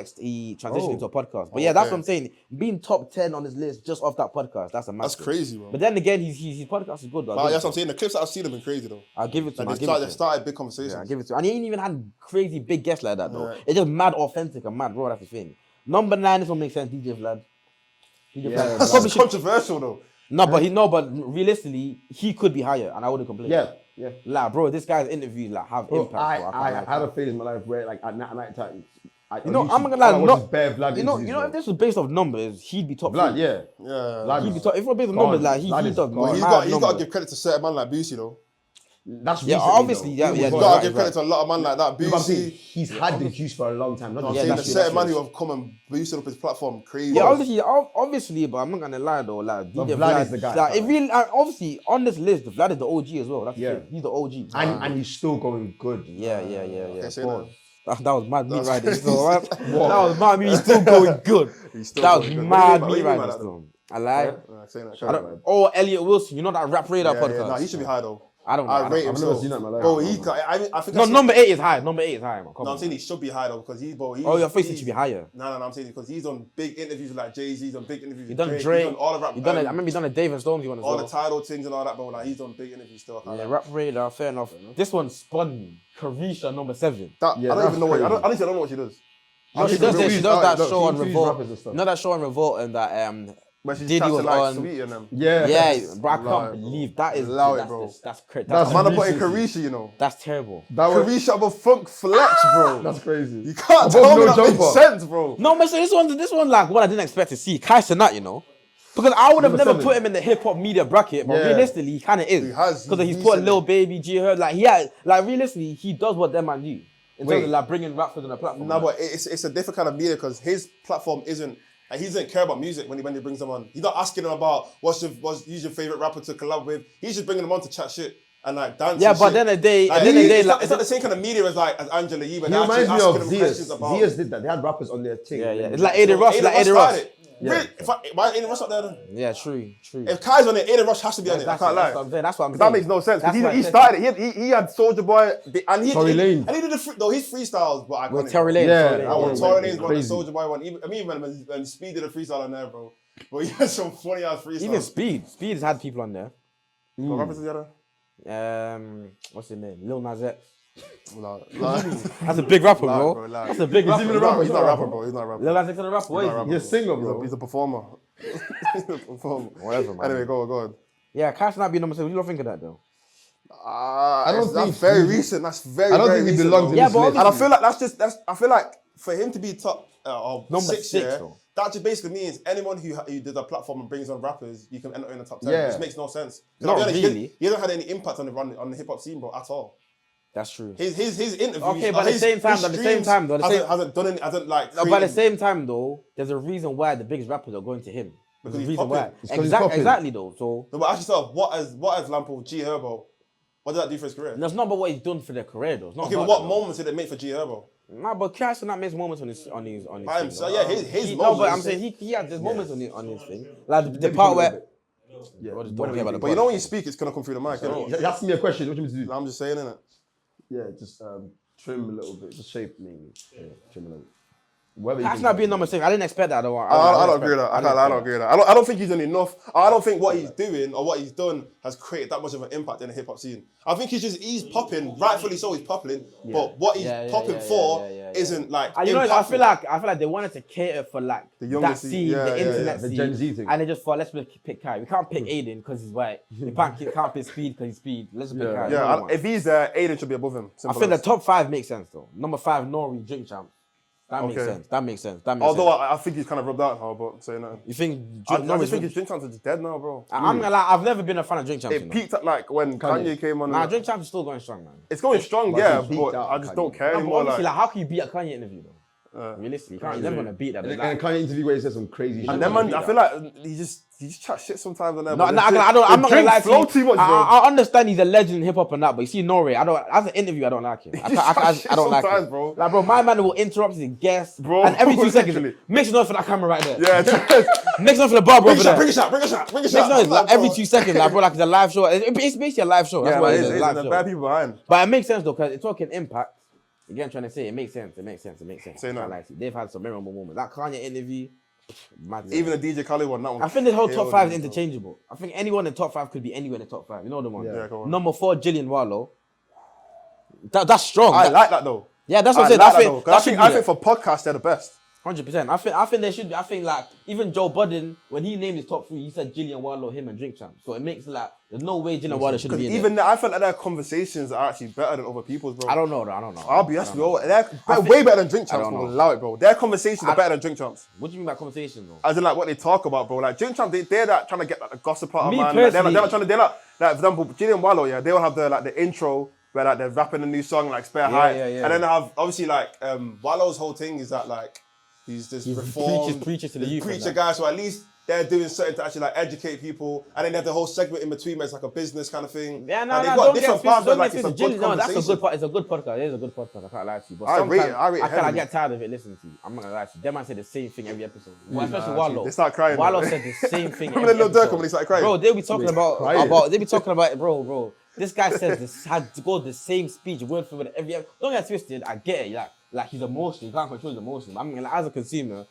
transitioned into a podcast. But yeah, that's okay. what I'm saying. Being top 10 on his list just off that podcast, that's a massive. That's crazy, bro. But then again, his podcast is good. Though. But that's what I'm saying. The clips that I've seen have been crazy, though. I'll give it to him. Like, I'll give it to they him. started big conversations. Yeah, I'll give it to him. And he ain't even had crazy big guests like that, though. Right. It's just mad authentic and mad raw, that's the thing. Number 9, this one makes sense, DJ Vlad. DJ Vlad. That's Probably should- controversial, though. but realistically, he could be higher, and I wouldn't complain. Yeah. Like, bro, this guy's interviews like have Bro, impact. Bro. I can't had lie. a phase in my life where, like, at night time, You know, I'm not gonna lie. Vlad If this was based off numbers, he'd be top Vlad, 3. yeah. Yeah. Vlad He'd be is- top. If we're based on God, numbers, like he Vlad does is mad God. He's got to numbers. give credit to certain man like Boosie, though. That's Yeah, recently, obviously, though. yeah, He yeah, was You've Right, got to God. give credit to a lot of man like that. But I'm saying Boosie. he's had the juice for a long time. Not I'm just saying that's the true, certain man that's who have come and boosted up his platform crazy. Yeah, obviously, but I'm not gonna lie though. Like But DJ Vlad is the guy. Like, it really, obviously, on this list, Vlad is the OG as well. That's Yeah. the thing. He's the OG. and he's still going good. Yeah. say Of that. course. That was mad me riding still. Right? That was mad me still going good. still That was going good. mad What do me you mean by riding that, still. I like. Saying that. I don't, or Elliot Wilson, you know that Rap Radar podcast. Nah, he should be high, though. I don't know. I rate him I've never still. seen that in my life. Bro, I think No, I see- number 8 is high. Number 8 is high, man. Come No, on. I'm saying he should be high though because he's. Oh, your face should be higher. No, I'm saying because he's on big interviews with like Jay-Z, he's on big interviews He with done Drake, Drake. he's on all the rap. I remember he done a Dave and Stormzy one as all well. the title things and all that, bro. Like he's on big interviews still. I can't Yeah, lie. Rap Radar, fair enough. This one spun me. Carisha, number 7. That, Yeah, I don't that's even know what. crazy. Honestly, I don't know what she does. No, she she does interviews- that look, show she on interviews Revolt. rappers and stuff. You know that show on Revolt and that But she's Diddy chatting was like on. Sweetie and them. Yeah. Yeah, bro, I Allow can't it, believe that is. Allow it, that's, bro. That's crazy. That's Man, I put in Recency. Carisha, you know. That's terrible. That was, Carisha above Funk Flex, bro. that's crazy. You can't Above tell me No that makes Jumper. sense, bro. No, but so this one like what I didn't expect to see. Kai Cenat, you know. Because I would have Number never 7. put him in the hip hop media bracket, but Yeah. realistically, he kind of is. He has, Because he's he's put decent. Lil Baby, G Herb, like realistically, he does what them man do. In terms Wait. of like bringing rappers on the platform. No, but it's a different kind of media because his platform isn't. Like, he doesn't care about music when he brings them on. He's not asking them about who's your favorite rapper to collab with. He's just bringing them on to chat shit and like dance. Yeah, and but shit. then a day, Like, and then a day, it's like, not the same kind of media as Angela Yee, but He they're actually reminds me asking of them questions Zias. about. Zias did that. They had rappers on their thing. yeah. It's like Aiden Ross, Aiden like Ross Aiden Ross. started it. Really, why ain't Rush up there then? Yeah, true. If Kai's on it, Aiden Rush has to be on it. I can't lie. That's what I'm saying. That makes no sense. That's why He I said- started it. He had Soulja Boy and he Tory Lanez. and he did his freestyles, but I With Tory Lanez. Yeah, I want yeah, Tory Lanez one, crazy. Soulja Boy one. Even when Speed did a freestyle on there, bro. But he had some funny ass freestyles. Even Speed has had people on there. What rappers together? What's his name? Lil Nas X. No, That's a big rapper, bro. bro, nah. That's a big rapper. He's not a rapper, bro. He's not a rapper. Lil Nas X is a rapper. What is he? He's a singer, bro. He's a performer. He's a performer. Whatever, man. Anyway, go on. Yeah, Cash not being number 7. What do you think of that, though? I don't That's think very recent. That's very. I don't very think he recent, belongs bro. in Yeah, this but list. And I feel like I feel like for him to be top Number 6, six, yeah, though. that just basically means anyone who did a platform and brings on rappers, you can enter in the top 10. Yeah. Which makes no sense. 'Cause Not I'll be honest, really. He hasn't had any impact on the hip hop scene, bro, at all. That's true. His interviews. Okay, but at the same time, hasn't done any. Hasn't like. No, but at the created- same time, though, there's a reason why the biggest rappers are going to him. There's a he's reason why. popping. It's 'cause he's popping. Exactly, though. So No, but actually, start. What has Lampo G Herbo? What did that do for his career? that's not about what he's done for their career, though. It's not Okay, about but what that, though. moments did it make for G Herbo? Nah, but Cash did not miss moments on his By thing, himself, though. yeah, his No, moments. but I'm saying he had his moments on his thing. Like the part where. Yeah. Bro, just don't care about the But you know part. when you speak, it's gonna come through the mic. innit? You asked me a question. What do you want me to do? I'm just saying, innit? Yeah, just trim a little bit. Just shape mainly. Yeah, trim a little. Whatever you Cash think. not being number 6. I didn't expect that. I don't agree with that. I don't agree with that. I don't think he's done enough. I don't think what he's doing or what he's done has created that much of an impact in the hip hop scene. I think he's popping, rightfully so. He's popping, but what he's popping for isn't like. You know, I feel impactful. like they wanted to cater for like The younger that scene, scene, yeah, the yeah, internet yeah. The scene, Gen Z thing. and they just thought, let's pick Kai. We can't pick Aiden because he's white. We can't pick Speed because he's Speed. Let's pick Kai. Yeah, if he's there, Aiden should be above him. I think the top 5 makes sense though. Number 5, Nori, Drink Champ. That makes Okay. sense. That makes sense. Although I think he's kind of rubbed out now, but saying that. You think I Nori's just think his drink chance is dead now, bro. I'm gonna lie, I've never been a fan of Drink Champ. It peaked at like when Kanye came on. Nah, Drink Champ is still going strong, man. It's going strong, But yeah, he peaked but out I just Kanye. don't care No, but anymore. obviously, Like, like, how can you beat a Kanye interview though? Realistically, you're never gonna beat that. And Like, Kanye interview where he said some crazy shit. and then man, I feel like he just chat shit sometimes on there. No, but no, the I'm not gonna drink lie to flow you. too much, bro. I understand he's a legend in hip hop and that, but you see Nori, as an interview, I don't like him. I don't like sometimes, him, bro. Like, bro, my man will interrupt his guests, Bro, and every 2 seconds, literally. make some noise for that camera right there. Yeah, Make some noise for the barber over there. bring a shot. Make some noise like every 2 seconds, like bro, like it's a live show. It's basically a live show. That's Yeah, what man, it is. it's a live there's show. bad people behind. But it makes sense though, because it's talking impact. Again, trying to say it makes sense. Say no. Like, they've had some memorable moments. That Kanye interview, mad. Even the DJ Khaled one, that one. I think this whole top killed 5 is me, bro. interchangeable. I think anyone in the top 5 could be anywhere in the top 5. You know the one. Yeah, go on. Number 4, Jillian Wallow. That's strong. I like that though. Yeah, that's what I'm I saying. like I that think though. that 'Cause should I be think for podcasts they're the best. 100%. I think there should be. I think like even Joe Budden when he named his top 3, he said Jillian Wallow, him, and Drink Champ. So it makes like there's no way Jillian Wallow should be in Even there. I felt like their conversations are actually better than other people's, bro. I don't know. Though. I'll be honest with you, they're way better than Drink Champs. don't Bro. know. Allow it, bro. Their conversations are better than Drink Champs. What do you mean by conversation though? As in like what they talk about, bro. Like Drink Champs, they're like trying to get like the gossip out of Me man. Like, they're personally- not trying to. They're like for example, Jillian Wallow, yeah. They'll have the intro where like they're rapping a new song like Spare Height, yeah. and then they have obviously like Wallow's whole thing is that like he's this reformed preaches to the youth and preacher that. guy. So at least they're doing something to actually like educate people, and then they have the whole segment in between where it's like a business kind of thing. Yeah, no, And they've no, got don't get different twisted. parts where Don't like get it's a twisted. good Jillian, no, that's a conversation. good. It's a good podcast. It is a good podcast. I can't lie to you. But I rate it sometimes I heavily. get tired of it listening to you. I'm not gonna lie to you. Them man say the same thing every episode. Well, especially Wallow. They start crying, Wallow though. said the same thing. Remember every the little Dirk episode. when he started crying? Bro, they'll be talking crying. they be talking about it, bro. This guy says this had to go the same speech word for word every episode. Don't get twisted. I get it. Like he's emotional. You can't control his emotions. I mean, like, as a consumer.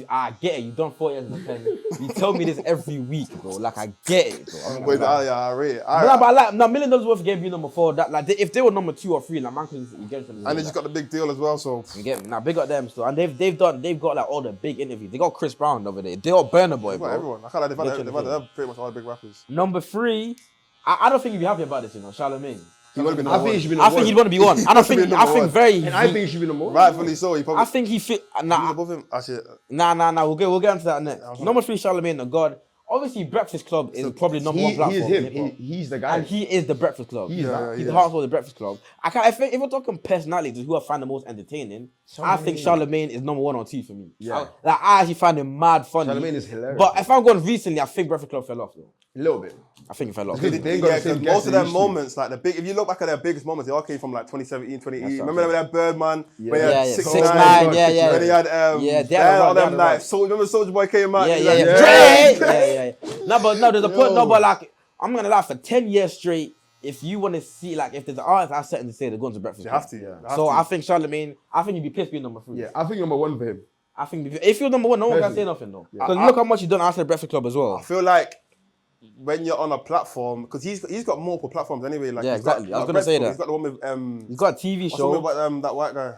I get it. You done 4 years in the pen. You tell me this every week, bro. Like I get it, bro. I'm not Wait, gonna lie. I rate it. But I like now $1 million worth of game being number 4. That like if they were number 2 or 3, like man could you get them. And they just got the big deal as well, so You get me? Now big up them still, and they've got like all the big interviews. They got Chris Brown over there. They got Burna Boy, they've got bro. everyone. I can't lie, they've Literally. had pretty much all the big rappers. Number 3, I don't think you'd be happy about this, you know, Charlemagne. I think he should be I number think he'd one. want to be one. I don't think. be I number think one. very. And I think he should be number one. Rightfully so. He probably I think he fit. he's Nah, above him. Actually, nah. We'll get into that next. Number 3, Charlemagne the God. obviously Breakfast Club is probably number one He platform. is in him. hip-hop. He's the guy. And he is the Breakfast Club. He's that. He's the heart of the Breakfast Club. I think if we're talking personalities who I find the most entertaining, I think Charlemagne is number 1 or 2 for me. Yeah. I actually find him mad funny. Charlemagne is hilarious. But if I'm going recently, I think Breakfast Club fell off though. A little bit. I think it fell off. They ain't got the Because same most guests of they their used to. moments, like if you look back at their biggest moments, they all came from like 2017, 2018. Remember that Birdman? Where he had 6 9 yeah, yeah. When he had they had a all them run. like remember Soulja Boy came out? Yeah, He's yeah, like, yeah. Drake! Yeah. No, there's a point. No, but like, I'm gonna lie, for 10 years straight, if you want to see, like, if there's an artist I've certain to say, they're going to Breakfast You Club. have to, yeah. So I think Charlemagne, I think you'd be pissed being number 3. Yeah, I think number 1 for him. I think if you're number 1, no one can say nothing though. Because look how much he's done after the Breakfast Club as well. I feel like when you're on a platform, because he's got multiple platforms anyway. Like Yeah, he's got, exactly. I was gonna say that. He's got the one with He's got a TV what's the show. one with that white guy.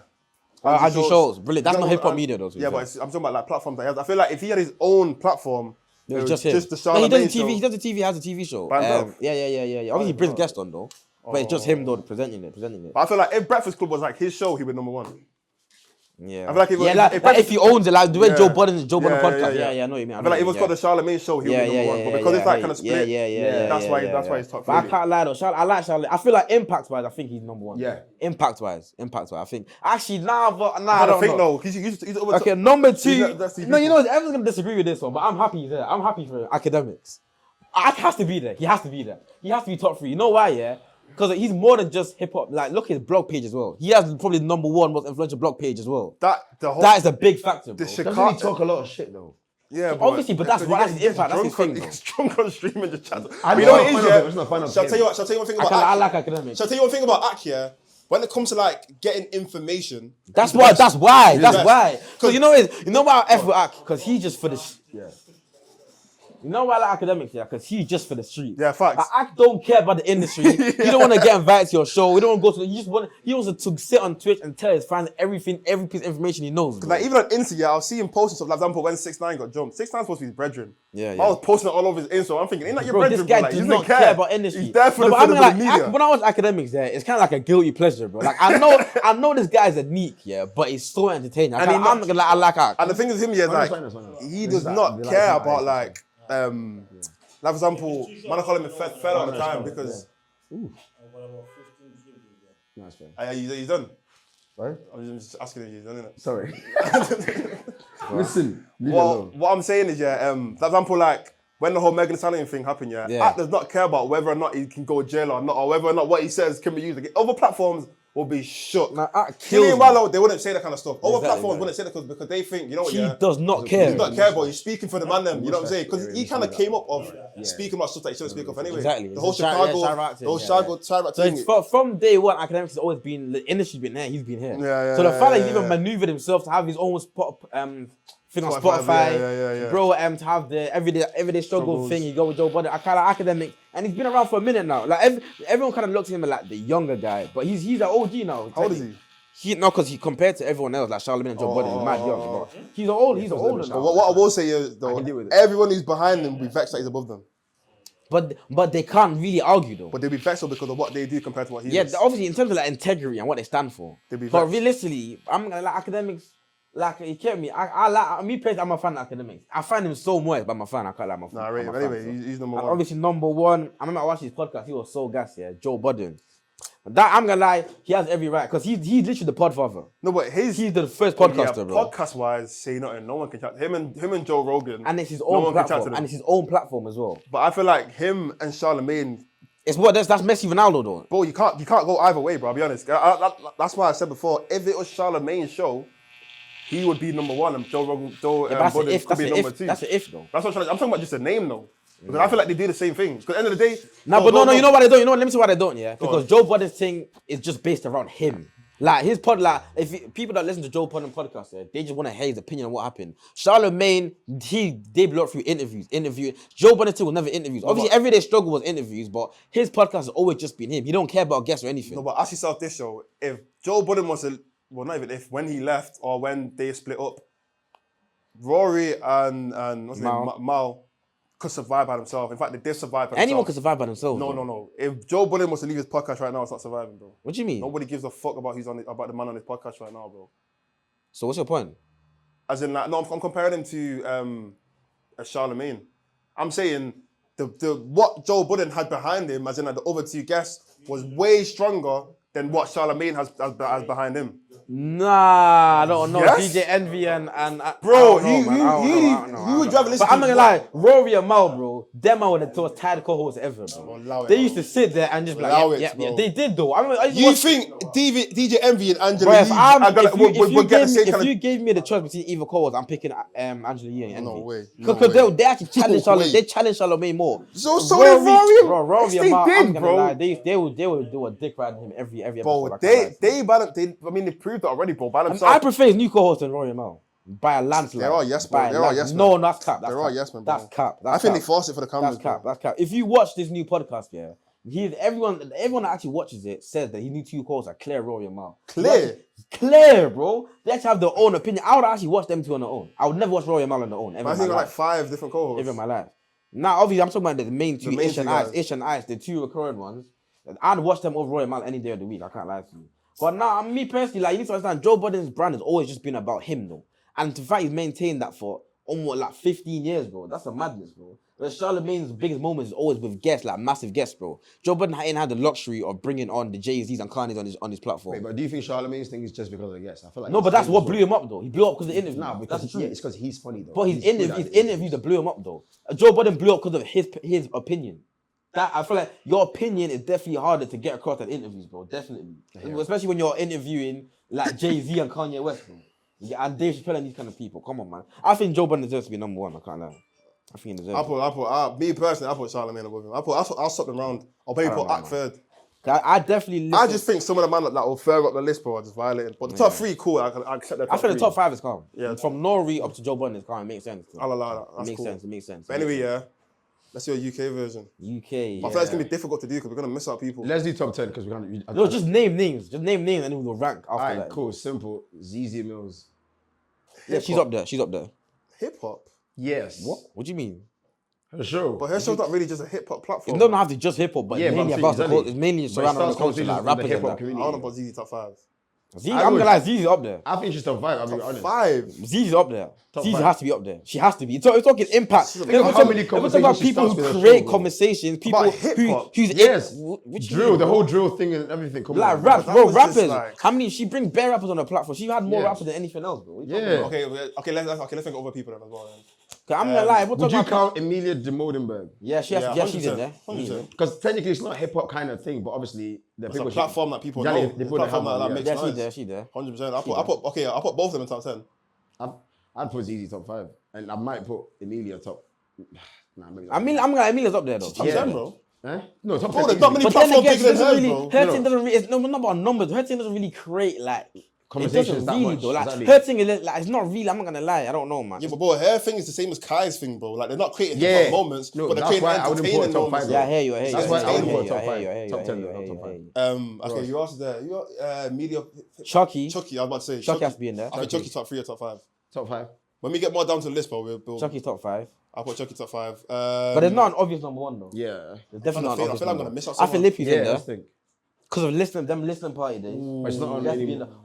Andrew Schultz. Brilliant. That's He's not got hip hop one- media though. Yeah, but I'm talking about like platforms that he has. I feel like if he had his own platform, it was just him. Just the No, he does Charlemagne the TV. show. He does the TV. He has a TV show. By himself? Yeah. Obviously, he brings guests on though, but it's just him though presenting it. But I feel like if Breakfast Club was like his show, he would number 1. Yeah. I feel like if he owns it, like the way Yeah. Joe Budden podcast. Yeah. Yeah, I know what you mean. I feel like if it was called the Charlemagne show, he would be number 1. But because it's that kind of split, that's why he's top 3. But I can't lie though. I like Charlotte. I feel like impact wise, I think he's number 1. Yeah. Impact wise, I think. Actually, I I don't think know. no, he's over Okay, number 2. that's the No, you know what? Everyone's gonna disagree with this one, but I'm happy he's there. I'm happy for academics. He has to be there. He has to be there. He has to be top 3. You know why? Yeah. Because he's more than just hip hop. Like, look at his blog page as well. He has probably the number 1 most influential blog page as well. That is a big factor, bro. Doesn't he talk a lot of shit though? Yeah, Obviously, but that's why that's his impact. That's his thing, He though. gets drunk on stream and just chat. I But you know know what it's it is, not yeah? fun, it's not fun. Shall I tell you one thing about I Ak? like academics. Shall I tell you one thing about Ak, yeah? When it comes to like getting information, That's why. best. Because you know why I F with Ak? Because he's just for the. You know why I like academics, yeah? Because he's just for the street. Yeah, facts. Like, Ak don't care about the industry. He don't want to get invited to your show. He don't want to go to. He wants to sit on Twitch and tell his fans every piece of information he knows. Bro. Like even on Insta, yeah, I'll see him posting stuff. Like, for example, when 6ix9ine got jumped, 6ix9ine's supposed to be his brethren. Yeah. I was posting it all over his Insta. I'm thinking, ain't that your Bro, brethren? this guy bro? Like, does he not doesn't care about industry. He's there for No, the but I mean, like, media. when I watch academics, there, it's kind of like a guilty pleasure, bro. Like I know this guy's a neek, yeah, but he's so entertaining. And I'm not gonna lie, I like Ak. And the thing with him, yeah, like he does not care about like for example, man, I call him a fed all the time because he's done. Right? I'm just asking if he's done it. Sorry. Listen. Leave it alone. What I'm saying is, yeah, for example, like when the whole Megan Thee Stallion thing happened, yeah, Ak does not care about whether or not he can go to jail or not, or whether or not what he says can be used again. Other platforms will be shook. Nah, Ak Killian kills Wallow, they wouldn't say that kind of stuff. Other Exactly, platforms yeah. wouldn't say that because they think, you know what, He yeah. does not care. He does not care, but he's speaking for the man them. You know what I'm saying? Because he kind of came up of speaking about stuff that he shouldn't speak of anyway. Exactly. The whole It's a Chirac Chicago, thing, the whole yeah, Chicago Chirac So thing. it's from day one, academics has always been the industry's been here. He's been here. Yeah, So the fact that he's yeah, even yeah. maneuvered himself to have his own thing on Spotify, Spotify, yeah. bro, to have the everyday struggle thing. You go with Joe Budden. I kind of academic, and he's been around for a minute now. Like everyone kind of looks at him like the younger guy, but he's an OG now. How old is he? Because he compared to everyone else, like Charlemagne and Joe Budden, he's mad young. Bro. He's older But now. what I will say is, though, can deal with it. everyone who's behind him will be vexed that he's above them. But they can't really argue though. But they'll be vexed because of what they do compared to what he Yeah, is. obviously in terms of like integrity and what they stand for. They be But vexed. realistically, I'm gonna like academics. Like you get me. I like me personally. I'm a fan of academics. I find him so moist, but I'm a fan. I can't like my fan. Nah, I'm a fan, anyway, so. he's number And one. obviously number 1. I remember I watched his podcast. He was so gassy. Yeah, Joe Budden. That I'm gonna lie, he has every right because he's literally the podfather. No, but He's the first podcaster, bro. Podcast-wise, say nothing. No one can chat. Him and Joe Rogan. And it's his no own one can chat to platform. them. And it's his own platform as well. But I feel like him and Charlemagne, It's what that's Messi Ronaldo though. bro, you can't go either way, bro. I'll be honest. That's why I said before, if it was Charlemagne's show, he would be number 1 and Joe Rogan, That's Budden an if. could That's be an number if. 2. That's an if though. That's what I'm talking about, just a name though. Because I feel like they do the same thing. Because at the end of the day, No, you know what I don't. You know what? Let me see what I don't. Yeah, because Joe Budden's thing is just based around him. Like his pod, like people that listen to Joe Budden podcast, yeah, they just want to hear his opinion on what happened. Charlemagne, they blew up through interviews. Joe Budden too was never interviews. Obviously, everyday struggle was interviews, but his podcast has always just been him. He don't care about guests or anything. No, but ask yourself this, show. If Joe Budden was well, not even if, when he left or when they split up, Rory and what's his name, Mal could survive by themselves. In fact, they did survive by Anyone themselves. could survive by themselves. bro. No. If Joe Budden was to leave his podcast right now, it's not surviving, bro. What do you mean? Nobody gives a fuck about about the man on his podcast right now, bro. So what's your point? As in, like, no, I'm comparing him to a Charlemagne. I'm saying the what Joe Budden had behind him, as in like the other two guests, was way stronger than what Charlemagne has behind him. Nah, I don't know. Yes? DJ Envy and Bro, I don't know. you would rather listen But I'm to not gonna lie, Rory and Mal, bro, them are the most tired co-hosts ever, bro. Allow it, They bro. used to sit there and just be Allow like, it, yeah, bro. they did though. I mean, You think DJ Envy and Angela bro, Yee would get the same if kind you of... gave me the choice between either co-host, I'm picking Angela Yee and Envy. No way. No Because way. they actually challenge No Charlemagne. way. They challenge Charlemagne more. So did Rory. Bro, Rory Yes, and Mal, they I'm did, gonna bro. lie, they would do a dick ride him every episode. Bro, I can't lie. they proved that already, bro. By I themselves. prefer his new co-host than Rory and Mal. By a landslide. There are yes men. By a There are landslide. yes men. No, that's cap. There are yes men, bro. That's cap. I think they forced it for the cameras. That's cap. That's cap. If you watch this new podcast, yeah, everyone that actually watches it says that his new two calls are clear, Rory and Mal. Clear? Clear, bro. They actually have their own opinion. I would actually watch them two on their own. I would never watch Rory and Mal on their own. Ever I in think my like life. 5 different co-hosts. Ever in my life. Now, obviously, I'm talking about the main two, The main Ish two and guys. Ice. Ish and Ice, the two recurring ones. I'd watch them over Rory and Mal any day of the week. I can't lie to you. But now, me personally, like, you need to understand, Joe Budden's brand has always just been about him, though. And the fact he's maintained that for almost like 15 years, bro. That's a madness, bro. But Charlemagne's biggest moments is always with guests, like massive guests, bro. Joe Budden ain't had the luxury of bringing on the Jay-Z's and Kanye's on his platform. Wait, but do you think Charlemagne's thing is just because of the guests? I feel like No, but that's what blew him up, though. He blew up because of the interview. Nah, because that's true. it's because he's funny though. But his good at it. interview that blew him up, though. Joe Budden blew up because of his opinion. That I feel like your opinion is definitely harder to get across than interviews, bro. Definitely, especially when you're interviewing like Jay-Z and Kanye West, bro. Yeah, and Dave Chappelle and these kind of people. Come on, man. I think Joe Budden deserves to be number one. I can't lie. I think he deserves. Me personally, I put Charlemagne above him. I'll swap them round. I'll maybe put Act third. I definitely. I just think some of the man that will further up the list, bro, are just violated. But the top 3, cool. I accept the top 3. I think the top 5 is calm. Yeah. From Nori up to Joe Budden is calm. It makes sense. I'll allow that. It That's makes cool. sense. It makes sense. But anyway, yeah. Let's do a UK version. UK. I feel like it's gonna be difficult to do because we're gonna miss out people. Let's do top 10 because we're gonna. No, just name names. Just name names and then we'll rank after Alright, that. cool, simple. ZZ Mills. Yeah, she's up there. She's up there. Hip hop. Yes. What do you mean? Her show. But her show's not really just a hip hop platform. It doesn't have to just hip hop, but Yeah, it's but mainly I'm about saying the exactly. it's mainly But it surrounding the starts culture, like conversations with rappers the and hip-hop that. I community. want to put ZZ top 5. I'm gonna lie, Zizi's up there. I think she's top 5. I'll be honest. 5. Zizi's up there. Zizi 5. has to be up there. She has to be. It's talking impact. Think We're about how talking- many we're talking about conversations she people starts with who her create show, bro. conversations, people About hip-hop? who's Yes. what you Drill, mean? the whole drill thing and everything. Come Like on. raps, that bro, was just rappers. like- How many? She bring bare rappers on her platform. She had more Yeah. rappers than anything else, bro. What you Yeah. talking about? Okay, let's think of other people then as well. Then. 'Cause I'm gonna lie. We're Would talking you about count Emilia de Modenberg? yeah, she has. Yeah, Yeah, she's in 100%, there. 100%. Because technically it's not a hip hop kind of thing, but obviously the It's a people. platform that people Yeah, know. they It's a put it platform hammer, that yeah. makes Yeah, noise. she's there. She's there. 100%. I'll put both of them in top 10. I'd put ZZ top 5, and I might put Emilia top. Nah, maybe. I mean, I'm gonna. Emilia's up there though. Top Yeah. 10, bro. Eh? No, top Bro, 10. there's not easily. many But then platform again, bigger than doesn't hers, really, bro. her No. team doesn't really, it's not about numbers. Her team doesn't really create like Conversations it doesn't that really much, though. Like exactly. her thing is like it's not really. I'm not gonna lie. I don't know, man. Yeah, but bro, her thing is the same as Kai's thing, bro. Like they're not creating Yeah. hip hop moments, No, but they're that's creating why I wouldn't put entertaining top 5, moments. bro. Yeah, I hear you. I hear you. That's why I would put I top hear 5. you, I hear you, Top I 10, hear you, though, I hear top you, I 5. hear you. Okay, you else is there? You got media. Chucky. Chucky, I was about to say. Chucky has to be in there. I think Chucky's top 3 or top 5. Top 5. When we get more down to the list, bro, we'll Chucky's top 5. I'll put Chucky top 5. But there's not an obvious number 1 though. Yeah. There's definitely not an I obvious feel I'm number gonna 1. miss out I think someone. Lippy's in Yeah, there let's think. because of them listening party days. But it's not on He has to be in anymore. there.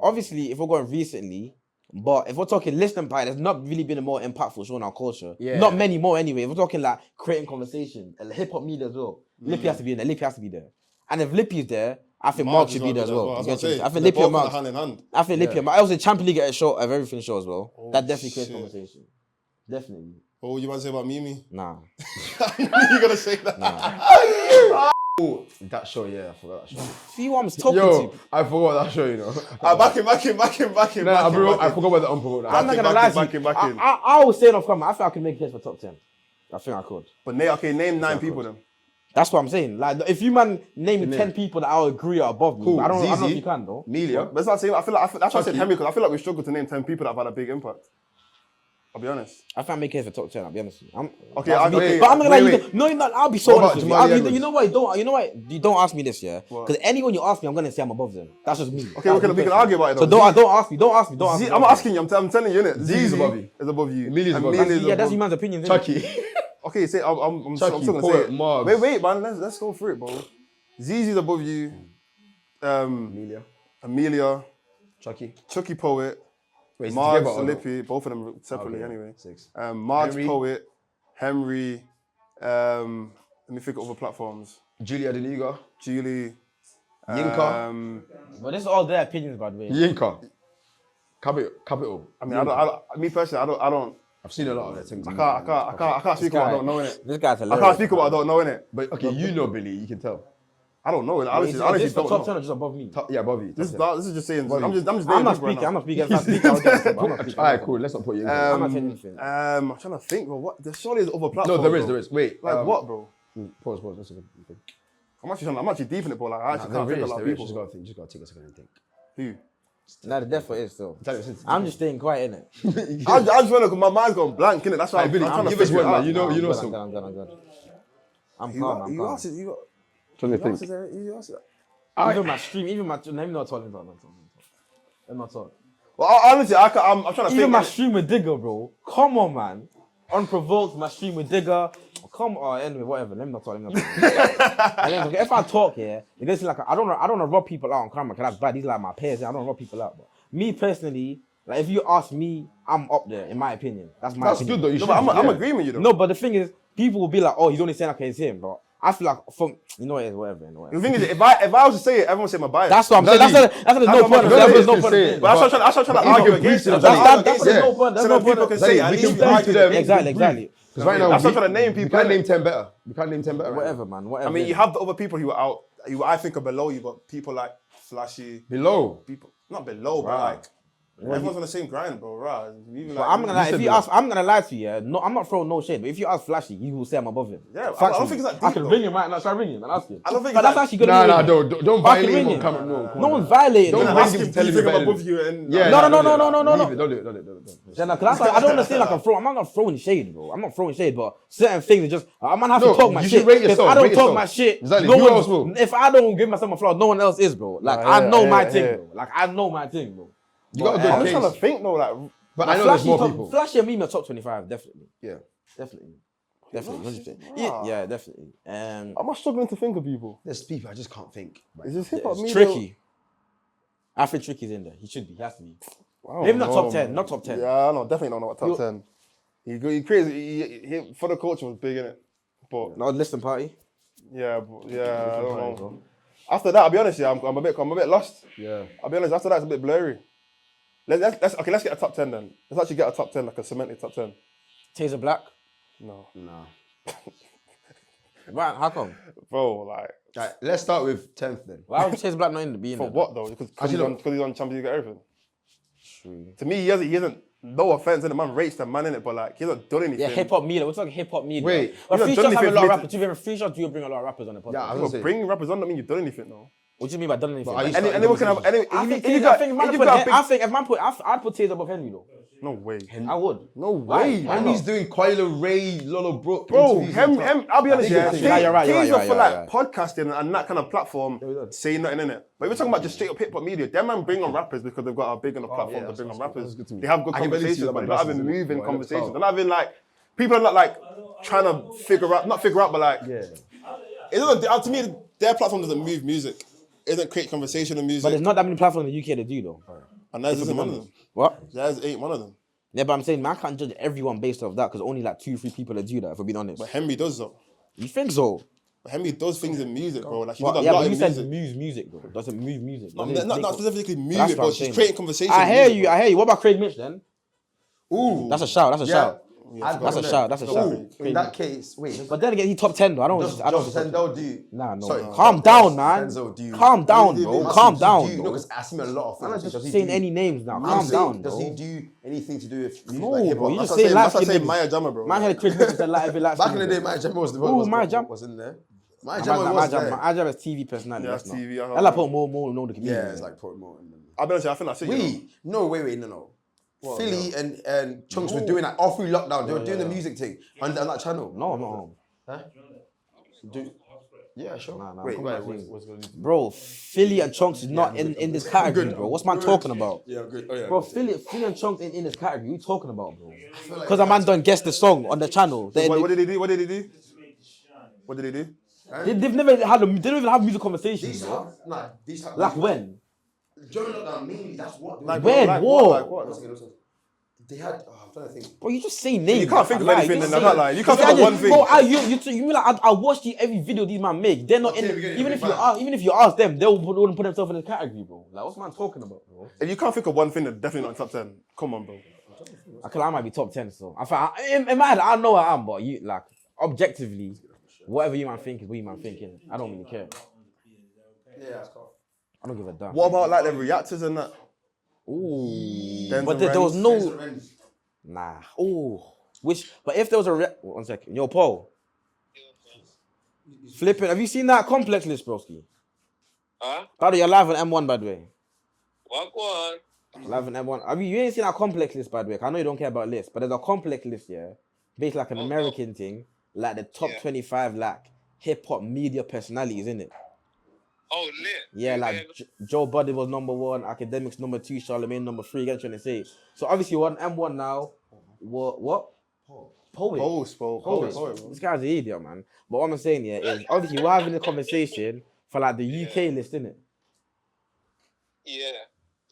Obviously, if we're going recently, but if we're talking listening party, there's not really been a more impactful show in our culture. Yeah. Not many more anyway. If we're talking like creating conversation, hip hop media as well. Lippy has to be in there. Lippy has to be there. And if Lippy's there, I think Mark should be there as well. I was gonna say, I think they're Lippy both and Mark. hand in hand. I think Lippy and Mark. I was in Champions League at a show of everything show as well. Oh, That definitely creates shit. conversation. Definitely. What would you want to say about Mimi? Nah. You're gonna say that? That show, yeah, I forgot that show. See what I'm talking Yo, to. I forgot that show, you know. Back in. Nah, I forgot about the unprovoked. I'm not gonna lie to you. I was saying off camera, I think I could make a case for top 10. I think I could. But name 9 people then. That's what I'm saying. Like, if you name me 10 people that I'll agree are above me, Cool. I don't know ZZ. if you can though. Emilia. That's not saying. I feel like that's why I said Chucky. Henry because I feel like we struggled to name 10 people that have had a big impact. I'll be honest. I think I make a case for top 10. I'll be honest with you. Okay, That's me. okay, but I'm gonna lie. wait. No, you're not. I'll be so What honest with about you. Jamali You Edwards? know what? You know what? You don't ask me this, yeah? What? Because anyone you ask me, I'm gonna say I'm above them. That's just me. Okay, we can argue about it. So though. don't ask me. Don't ask me. I'm not asking you. I'm telling you, innit? Z is above you. Is above you. Emilia's above you. Emilia's Yeah, that's above- your man's opinion. Chucky. Okay, say I'm Chucky, still gonna say Poet, it. Margs. Wait, man. Let's go through it, bro. ZZ's above you. Emilia. Amelia, Chucky. Chucky Poet, Wait, is it Margs together or and not? Lippy, both of them separately Okay, anyway. 6. Margs Henry. Poet, Henry. Let me think of other platforms. Julia Deliga. Julie. Yinka. But this is all their opinions, by the way. Yinka. Capital. I mean, me personally, I don't. I've seen a lot of their things. I can't speak about what I don't know in it. This guy's I hilarious. can't speak about what I don't know in it. But okay, you know Billy, you can tell. I don't know it. Is Honestly, this the don't top know. 10 or just above me? Yeah, above you. This is just saying. I'm just I'm not naming people speaking. right I'm now. not speaking. If I speak, I'll get I'm not speaking. Alright, cool. Let's not put you in. I'm not saying anything. I'm trying to think, bro. What? There surely is other No, platforms. there is. Wait. Like what, bro? Pause. Let's see. I'm actually deep in it, bro. Like I actually can't think of a lot of people. Just gotta take a second and think. Who? Nah, the death for it still. I'm just staying quiet in it. I just want to. My mind's gone blank, innit? That's why I'm Billy, trying to give us figure one, it out. man. You know I'm some. good. I'm calm. You asked it. You Trying to asked think. it. You asked it. Even my stream, let me not talk. Let me not talk. Well, honestly, I'm trying to think. Even my stream with Digger, bro. Come on, man. Unprovoked, my stream with Digger. Come on, anyway, whatever. Let me not talk. And then, if I talk here, it gets like I don't want to rob people out on camera because that's bad. These are like my peers. I don't want to rob people out. But me personally, like if you ask me, I'm up there in my opinion. That's my opinion. Good though. You No, should. but I'm agreeing with you though. No, but the thing is, people will be like, "Oh, he's only saying okay, it's him." But I feel like, you know, it is whatever. The thing is, if I was to say it, everyone would say my bias. That's what I'm saying. That's the no point. There's no point. But that's what I'm trying to argue against it. That's the no point. There's So no that people point. can say at we least can you prove to them. Exactly. Because right now, That's what I'm trying to name we people. can't name 10 better. We can't name 10 better. right Whatever, man. Whatever. I mean, you have the other people who are out, who I think are below you, but people like Flashy, now. Below. people not below, but like everyone's on the same grind, bro. Right? Even But like, I'm gonna lie. If you ask, I'm gonna lie to you. Yeah? No, I'm not throwing no shade. But if you ask Flashy, he will say I'm above him. Yeah, I don't think it's that I deep, can though. ring him right now. Should I ring him and ask him? I don't think But it's that's that- actually gonna Nah, be. don't Fucking violate him ring on him. camera. No, No one's violating. Don't No, bring ask him him, telling do you you think I'm better above you? And Yeah. No. Leave it. Don't do it. Then, cause I don't understand like I'm not throwing shade, bro. I'm not throwing shade, but certain things are just I might have to No, talk my you shit. should rate If yourself, I don't rate talk yourself. my shit, Exactly. no Who one else will? If I don't give myself a flaw, no one else is, bro. Like I know my thing, bro. Like I know my thing, bro. You got a I'm good just trying to case. think, though, like But I know there's more people. Flashy and me in the top 25, definitely. Yeah. Definitely, 100%. Wow. Yeah, definitely. I'm not struggling to think of people. There's people I just can't think. Is this hip hop? It's tricky. I think Tricky's in there. He should be. He has to be. Maybe not top 10. Not top 10. Yeah, no, definitely not top 10. He crazy. He for the culture was big in it, but Not listen party. yeah, I don't know. After that, I'll be honest, yeah, I'm a bit lost. Yeah. I'll be honest. After that, it's a bit blurry. Let's get a top 10 then. Let's actually get a top 10, like a cemented top 10. Taser Black. No, Right, how come? bro, like Right, let's start with 10th then. Why would Taser Black not in the being for there? what though? Because he's on Champions League and everything. True. To me, he hasn't. No offense, and the man rates the man in it, but like he hasn't done anything. Yeah, hip hop media. We're talking hip hop media. Wait, but you Free done Shots have a anything lot of for me rappers. Do you Free Shots do bring a lot of rappers on the podcast? Yeah, I was But gonna say. bring rappers on, don't mean you've done anything, though. What do you mean by done anything? But are you- Anyone can have. Any, I think if you if got, man if you put, got a big, I think if man put, I'd put Taser above Henry though. no way, I would. no way, Why? And he's doing Quaila Ray, Lolo Brook. bro. interviews Him, and stuff. I'll be honest, yeah. Yeah, you're right, Taser for like right. podcasting and that kind of platform, saying nothing in it. But if we're talking about just straight up hip hop media, them man bring on rappers because they've got a big enough platform to bring on rappers. good to me. They have good I can barely see conversations, that but my they're not having glasses, moving but I conversations. look They're not having like people are not like trying to not figure out, but like it doesn't. To me, their platform doesn't move music. It doesn't create conversation in But music. there's not that many platforms in the UK that do though. And theirs isn't one of them. What? Theirs ain't one of them. Yeah, but I'm saying man, I can't judge everyone based off that because only like 2-3 people that do that. If we're being honest. But Henry does though. You think so? Henry does things in music, bro. Like he But, did a yeah, lot but in you said music. moves music, bro. Doesn't move music. Not specifically That's music, what but I'm she's saying, creating bro. conversation. I in hear music, you. bro. I hear you. What about Craig Mitch then? Ooh. That's a shout. That's a shout. I've That's got a them. shout. That's a shout. Ooh, in that case, wait. But then again, he top 10 though. I don't. Just I don't. Sendell do. Nah, no. Sorry, Calm down, man. Denzel, do you? Calm down, do you bro. do? Calm Do down, you? No, bro. because I see him a lot of I'm not things. just Does he saying do- any names now. I'm Calm saying, down, does bro. he do anything to do with music, No, like hip bro, hop? you That's just what I'm say saying. life That's what I'm saying, names. Maya Jama, bro. Man had Chris Mitchell said like every last. Back in the day, Maya Jama was in there. Maya Jama was there. My job is TV personality. Yeah, that's that's TV, not. I like put more know the community. Yeah, it's like put more. I'll be honest, I think that's it. you know. Wait, no. Philly and Chunks were doing that all through lockdown. They were doing the music thing on that channel. No, I'm not home. Yeah, sure. Nah, Wait, come on, what's going on? Bro, Philly and Chunks is not in this category, bro. What's man talking about? Yeah, good. Oh, yeah. Bro, Philly and Chunks in this category. What you talking about, bro? Because a man done guess the song on the channel. What did he do? What did he do? What did he do? They've never had they don't even have music conversations, These bro. have, Like when? during lockdown, mainly that's what. Like When? Like What? Like what? They had. I'm trying to think. Bro, you just say names. You can't think of anything, then I can't lie. You can't Yeah, think of one thing. Bro, you mean like I watched every video these man make. They're not in. Even if you ask them, they wouldn't put themselves in this category, bro. Like, what's man talking about, bro? If you can't think of one thing, that's definitely not top 10. Come on, bro. I might be top 10, so in my head, I know I am, but you like objectively, whatever you man think is what you man thinking. I don't really care. Yeah, I don't give a damn. What about like the reactors and that? Ooh, Denzel but there was Renz. no. Nah. Ooh. But if there was a 1 second, yo, Paul. Flipping. Have you seen that complex list, broski? Huh? By the way, you're live on M1, by the way. What one? Live on M1. Have you ain't seen that complex list, by the way? I know you don't care about lists, but there's a complex list, yeah, based like an American thing, like the top 25 like hip hop media personalities, innit? Oh, lit. Yeah, like Joe Budden was number 1, Academics number 2, Charlemagne number 3. Again, trying to say. So obviously we're on M1 now. What? Poet. Poet. This guy's an idiot, man. But what I'm saying here is obviously we're having a conversation for like the UK list, innit? Yeah.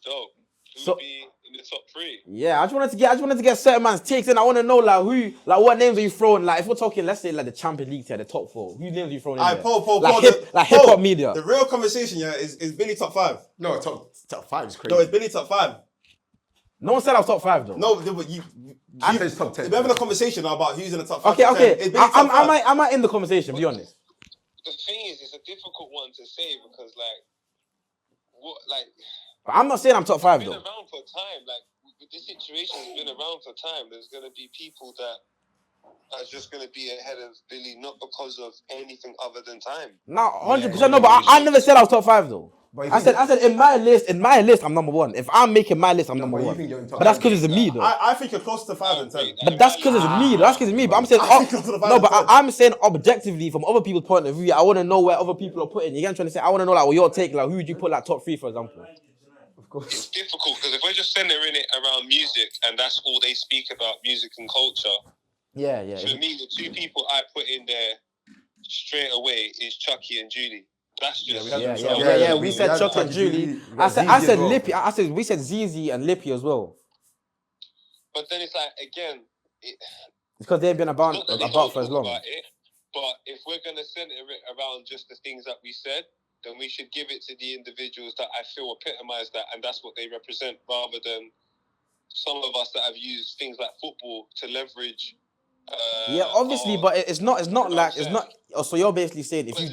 Dope. So- Be in the top 3. Yeah, I just wanted to get certain man's takes in. I want to know like what names are you throwing? Like if we're talking, let's say like the Champions League tier, the top 4. Whose names are you throwing in there? Paul, like hip hop media. The real conversation, yeah, is Billy top 5. No, top 5 is crazy. No, it's Billy top 5. No one said I was top 5 though. No, but you. I said it's top 10. We're having a conversation now about who's in the top 5. Okay. It's Billy top 5. Am I in the conversation? Be honest. The thing is, it's a difficult one to say because But I'm not saying I'm top 5 been though. around for time. Like this situation has been around for time. There's gonna be people that are just gonna be ahead of Billy, not because of anything other than time. No, 100% no. But I never said I was top 5 though. I said in my list, I'm number 1. If I'm making my list, I'm number you 1. think you're in top But that's because it's me though. I think you're close to 5 and 10. But that's because it's me. That's because it's me. But I'm saying, I'm saying objectively from other people's point of view. I want to know where other people are putting. You get what I'm trying to say? I want to know like what your take. Like who would you put like top 3 for example? Of course. It's difficult because if we're just centering it around music and that's all they speak about, music and culture. Yeah. For me, the 2 people I put in there straight away is Chucky and Julie. That's just Yeah. We said Chuck and Julie. I said Lippy. We said ZZ and Lippy as well. But then it's like again, It's because they've been about for as long. But if we're gonna center it around just the things that we said, then we should give it to the individuals that I feel epitomize that, and that's what they represent, rather than some of us that have used things like football to leverage. Yeah, obviously, but it's not like it's not. Oh, so you're basically saying if you've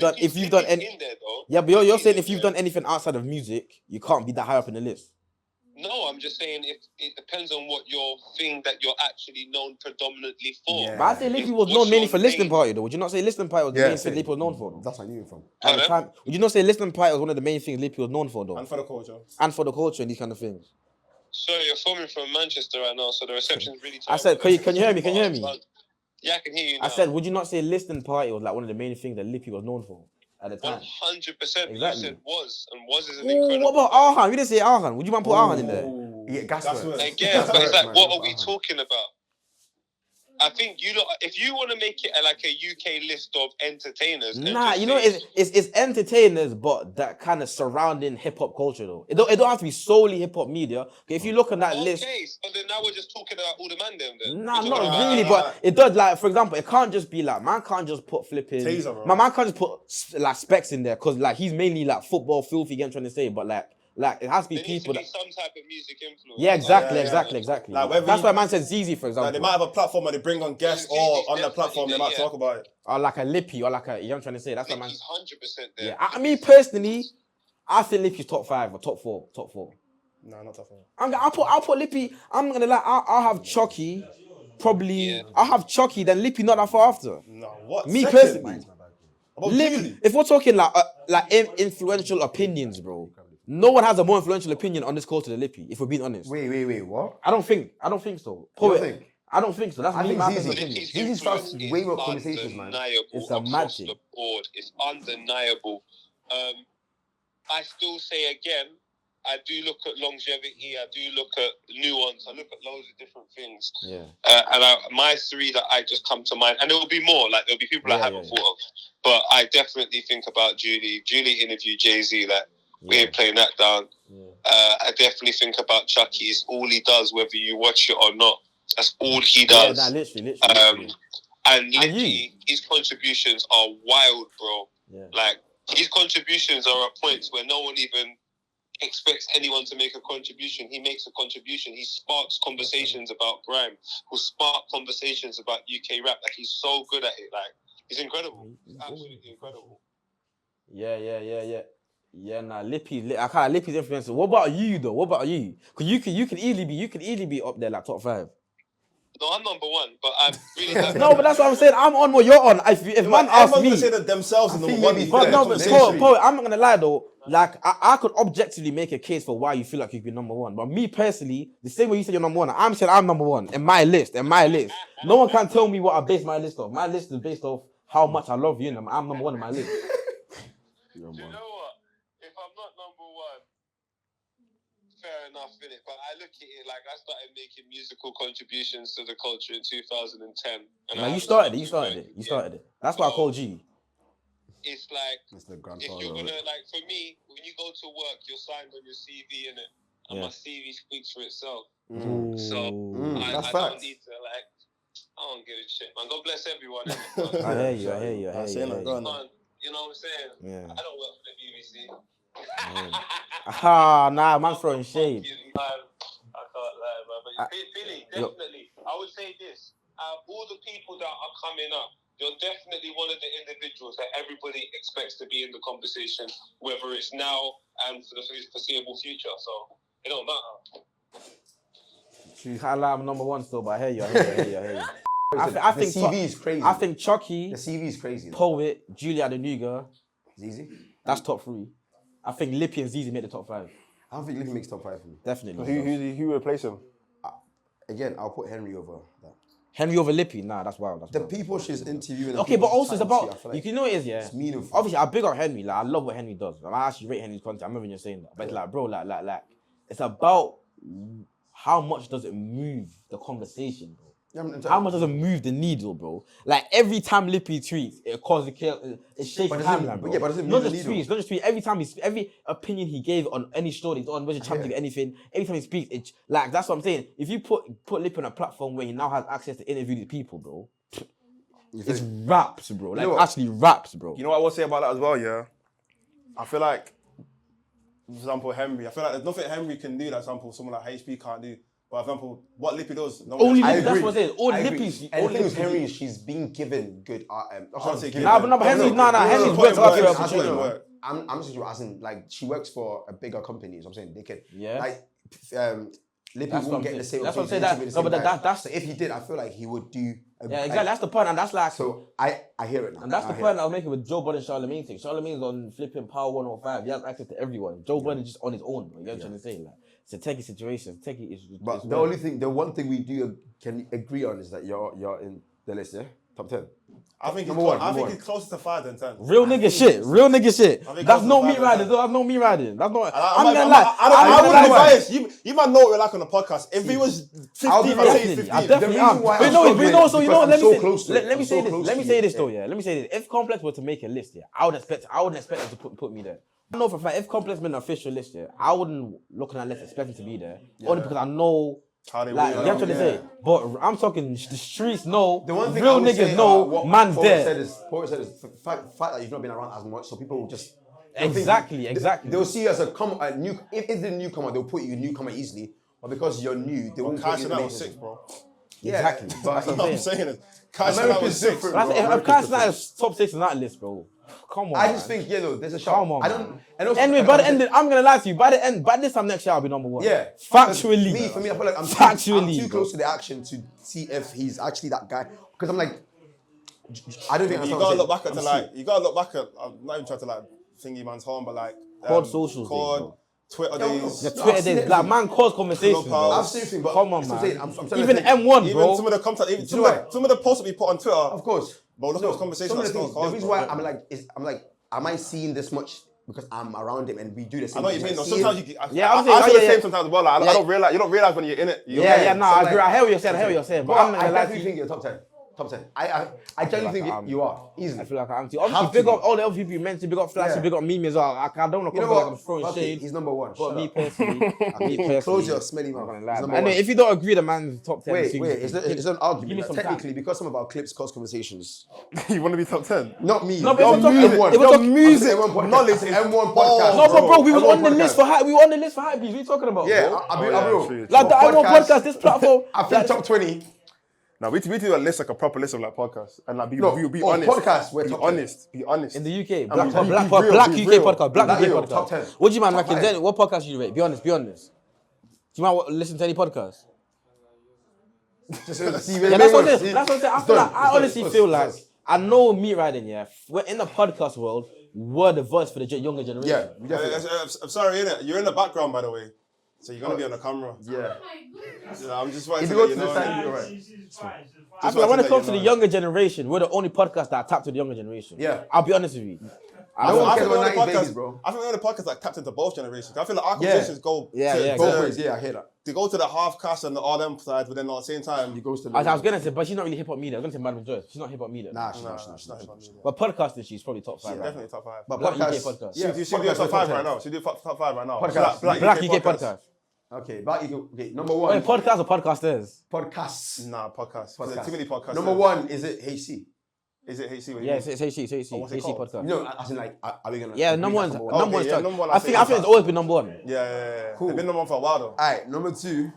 done any. In there, though, Yeah, but you're saying if you've done anything outside of music, you can't be that high up in the list. No, I'm just saying it depends on what your thing that you're actually known predominantly for. Yeah. But I say Lippy was known mainly for listening party though. Would you not say listening party was the main thing Lippy was known for though? That's what I knew him from. At the time, would you not say listening party was one of the main things Lippy was known for though? And for the culture. And for the culture and these kind of things. So you're filming from Manchester right now, so the reception's really I said, can you hear me? Can you hear me? Yeah, I can hear you now. I said, would you not say listening party was like one of the main things that Lippy was known for at the time? 100%. Exactly. You said was, and was is an Ooh, incredible. what about Arhan? You didn't say Arhan. Would you mind put Arhan in there? Yeah, Gasworks. Again, but it's like, what are we talking about? I think if you want to make it like a UK list of entertainers, Nah, you know, it's entertainers, but that kind of surrounding hip hop culture though. It don't have to be solely hip hop media. Okay, if you look on that list. Okay, so then now we're just talking about all the man them then. Nah, not really, but it does. Like, for example, it can't just be like man can't just put flipping. Taser, bro. My man can't just put like Specs in there because like he's mainly like football filthy. Again, trying to say, but like it has to be There needs people to be that. some type of music influence. Yeah, exactly. Like, whether That's you- why man said ZZ, for example. Like, they might have a platform where they bring on guests, Yeah, or Zizi's on the platform they might definitely talk about it. Or like a Lippy, or like a. You know what I'm trying to say? I That's why think man. he's 100% there. Yeah, I mean personally, I think Lippy's top 5 or top 4. Nah, not tough. I'll put Lippy. I'm gonna like. I'll have Chucky. Probably. Yeah. I'll have Chucky. Then Lippy not that far after. No, what? Me Second? personally. About Lippy, Julie? if we're talking like influential opinions, bro, no one has a more influential opinion on this culture than Lippy. If we're being honest, Wait, what? I don't think so. You don't Poet, think? I don't think so. That's I me, think my Zizi. personal opinion. His Zizi starts influence way is more conversations, man. undeniable It's a across magic. the board. It's undeniable. I still say again, I do look at longevity. I do look at nuance. I look at loads of different things. Yeah. My 3 that I just come to mind, and there will be more. Like there'll be people I haven't thought of, but I definitely think about Julie. Julie interviewed Jay-Z. Like we ain't playing that down. Yeah. I definitely think about Chucky. It's all he does, whether you watch it or not. That's all he does. Yeah, nah, literally. And literally, his contributions are wild, bro. Yeah. Like, his contributions are at points where no one even expects anyone to make a contribution. He makes a contribution. He sparks conversations about grime. He'll spark conversations about UK rap. Like, he's so good at it. Like, he's incredible. He's absolutely incredible. Yeah, nah, I can't Lippy's influencer. What about you though? What about you? Because you can easily be up there like top 5. No, I'm number 1, but I'm really happy. No, but that's what I'm saying. I'm on what you're on. If man asks me, gonna say that themselves in the one. but no, but Paul, I'm not gonna lie though. Like I could objectively make a case for why you feel like you could be number 1. But me personally, the same way you said you're number 1, I'm saying I'm number 1 in my list. No one can tell me what I base my list off. My list is based off how much I love you, and I'm number 1 in my list. You know what? If I'm not number 1, fair enough, innit? But I look at it like I started making musical contributions to the culture in 2010. Now you started it. That's why I called you. It's like, It's the if you're gonna, like, for me, when you go to work, you're signed on your CV, innit? And my CV speaks for itself. So I don't need to, like, I don't give a shit, man. God bless everyone, innit? I hear you. You know what I'm saying? Yeah. I don't work for the BBC. Nah, man's throwing shade. I can't lie, man. But Billy, definitely. I would say this. All the people that are coming up, you're definitely one of the individuals that everybody expects to be in the conversation, whether it's now and for the foreseeable future. So it don't matter. You can't lie, I'm number 1 still, but I hear you. I think the CV is crazy. I think Chucky, The CV is crazy. Poet, Julia the Nuga, Zizi? that's top 3. I think Lippy and Zizi made the top 5. I don't think Lippy makes top 5 for me. Definitely. Who replace him? Again, I'll put Henry over that. Henry over Lippy? Nah, that's wild. The people she's interviewing. Okay, but also it's about, you know what it is, yeah? It's meaningful. Obviously, I big up Henry. Like, I love what Henry does. I actually rate Henry's content. I'm not even just saying that. But it's like, bro, like, it's about how much does it move the conversation, bro? How much does it move the needle, bro? Like, every time Lippy tweets, it causes it shakes the timeline, bro. Yeah, but does it not move just the needle? tweets, not just tweets. Every time every opinion he gave on any story, on whether champion anything, every time he speaks, it's like, that's what I'm saying. If you put Lippy on a platform where he now has access to interview these people, bro, it's raps, bro. Like, actually raps, bro. You know what I will say about that as well, yeah? I feel like, for example, Henry, I feel like there's nothing Henry can do that, for example, someone like HP can't do. For example, what Lippy does, no Only one Lippy, that's what I'm saying. All Lippy's. And the thing with Henry is she's being given good Henry's worked hard for her opportunity. opportunity. I'm saying, as in, like, she works for a bigger company. So I'm saying they can, Yeah. like, Lippy won't get the same. That's what I'm saying. That's so if he did, I feel like he would do. Yeah, exactly. That's the point, and that's like. So I hear it now. And that's the point I was making with Joe Budden and Charlemagne thing. Charlemagne's on flipping Power 105. He has access to everyone. Joe Budden is just on his own. You know what I'm trying to say? Like, it's a techie situation. Techie is. But the one thing we do can agree on is that you're in the list, yeah, top 10. I think he's closer to 5 than 10. Real nigga shit. That's not me riding. That's not me riding. That's not. I'm gonna lie. I wouldn't be biased. You might know what we're like on the podcast. If he was 15, I'd say he's 15. I definitely am. But no, so you know, let me say this though, yeah. Let me say this. If Complex were to make a list, yeah, I wouldn't expect them to put me there. I know for a fact, if Complex made an official list, yeah, I wouldn't look at that list expecting to be there. Only because I know. How they like, you know what I'm trying to say? But I'm talking the streets know, the one thing real niggas know, man's there. Poet said is the fact that you've not been around as much, so people will just... Exactly. They'll see you as if it's a newcomer, they'll put you newcomer easily, but because you're new, they won't put you in the Kai was 6, bro. Yeah, exactly. But That's what I'm saying. Kai was 6. If Kai is top 6 on that list, bro. Come on. I just think, there's a shot. Come on. I don't. Anyway, by the end, I'm gonna lie to you. By this time next year, I'll be number 1. Yeah. Factually. For me, I feel like I'm too close to the action to see if he's actually that guy. Because I'm like, I don't think you gotta look back at I'm not even trying to like thingy man's home, but like Quad socials, Quad, Twitter days. The Twitter days, like man cause conversations. I've seen things, but come on, man. I'm even M1, bro. Even some of the content, some of the posts that we put on Twitter. Of course. But look at those conversations. The reason why I'm like, am I seeing this much because I'm around him and we do the same? I know what you mean. No, sometimes I I'm feel the same sometimes as well. Like, I don't realize. You don't realize when you're in it. I agree. I hear what you're saying. But I'm I definitely think you're top 10. Top 10. I genuinely think you are. Easily. I feel like I am too. Have Obviously, to big up be. all the other people you mentioned. Big up Flashy, big up Mimi as well. I don't want to You know come like what? I'm throwing Fuck it, shade. he's number one. But Shut me up. personally, Close your smelly I'm mouth. not gonna He's lie. number And one. if you don't agree, the man's top 10. Wait, so it's an give argument. me Like, some technically, time. because some of our clips cause conversations. You want to be top 10? Not me. No, but your if we're talking- M1. if we're Your talking- music knowledge is M1 podcast. No, but bro, we was M1 on the list for hype. We were on the list for hype. What are you talking about? Yeah, bro? I'll be true. Like the Your M1 podcast, this platform. I think top 20. Now we do a list, like a proper list of like podcasts, and like be No, honest. podcasts, we're be top 10. honest. Be honest. In the UK, And Black be UK real. podcast, Black UK real, podcast. top 10. What do you man Top reckon? 5. Then what podcast you rate? Be honest. Do you mind listen to any podcast? See, Yeah, that's what I'm saying. That's what I'm saying. I feel like I honestly feel like I know me riding. Yeah, we're in the podcast world. We're the voice for the younger generation. Yeah, we definitely. I'm sorry, innit? You're in the background, by the way, so you're gonna be on the camera. Yeah. Yeah, I'm just wanting If to you go let to you the know. side, you're right. She's fine. I feel like when it comes to the younger generation, we're the only podcast that tap to the younger generation. Yeah. I'll be honest with you. No one I cares think we're about on the 90s babies, podcast, bro. I think we're on the podcast like tapped into both generations. I feel like our Yeah. conversations go Yeah, to, yeah, Both exactly. ways, yeah, I hear that. they go to the half cast and the all them side, but then at the same time, He goes to I was gonna say, but she's not really hip hop media. I was gonna say Madam Joyce. She's not hip hop media. Nah, she's nah, not. it's not. But podcasting, she's probably top 5. She's right definitely top 5. But Black UK podcast. podcast. Yeah, She do podcast top 5 10. right now. She do top 5 right now. Podcast. Black UK podcast. Okay, Black UK. Okay, number Wait, one. podcast or podcasters? Podcasts. Nah, podcast. Podcast. There's too many podcasts. Number one, is it HC? Is it HC? Yeah, it's HC, Oh, what's it HC called? podcast. You know, as in like, are we gonna? Yeah, agree number that's one's one? number one's yeah, top. number one, I I'll think say it's always been number one. Yeah. Cool. They've been number one for a while though. Alright, number two.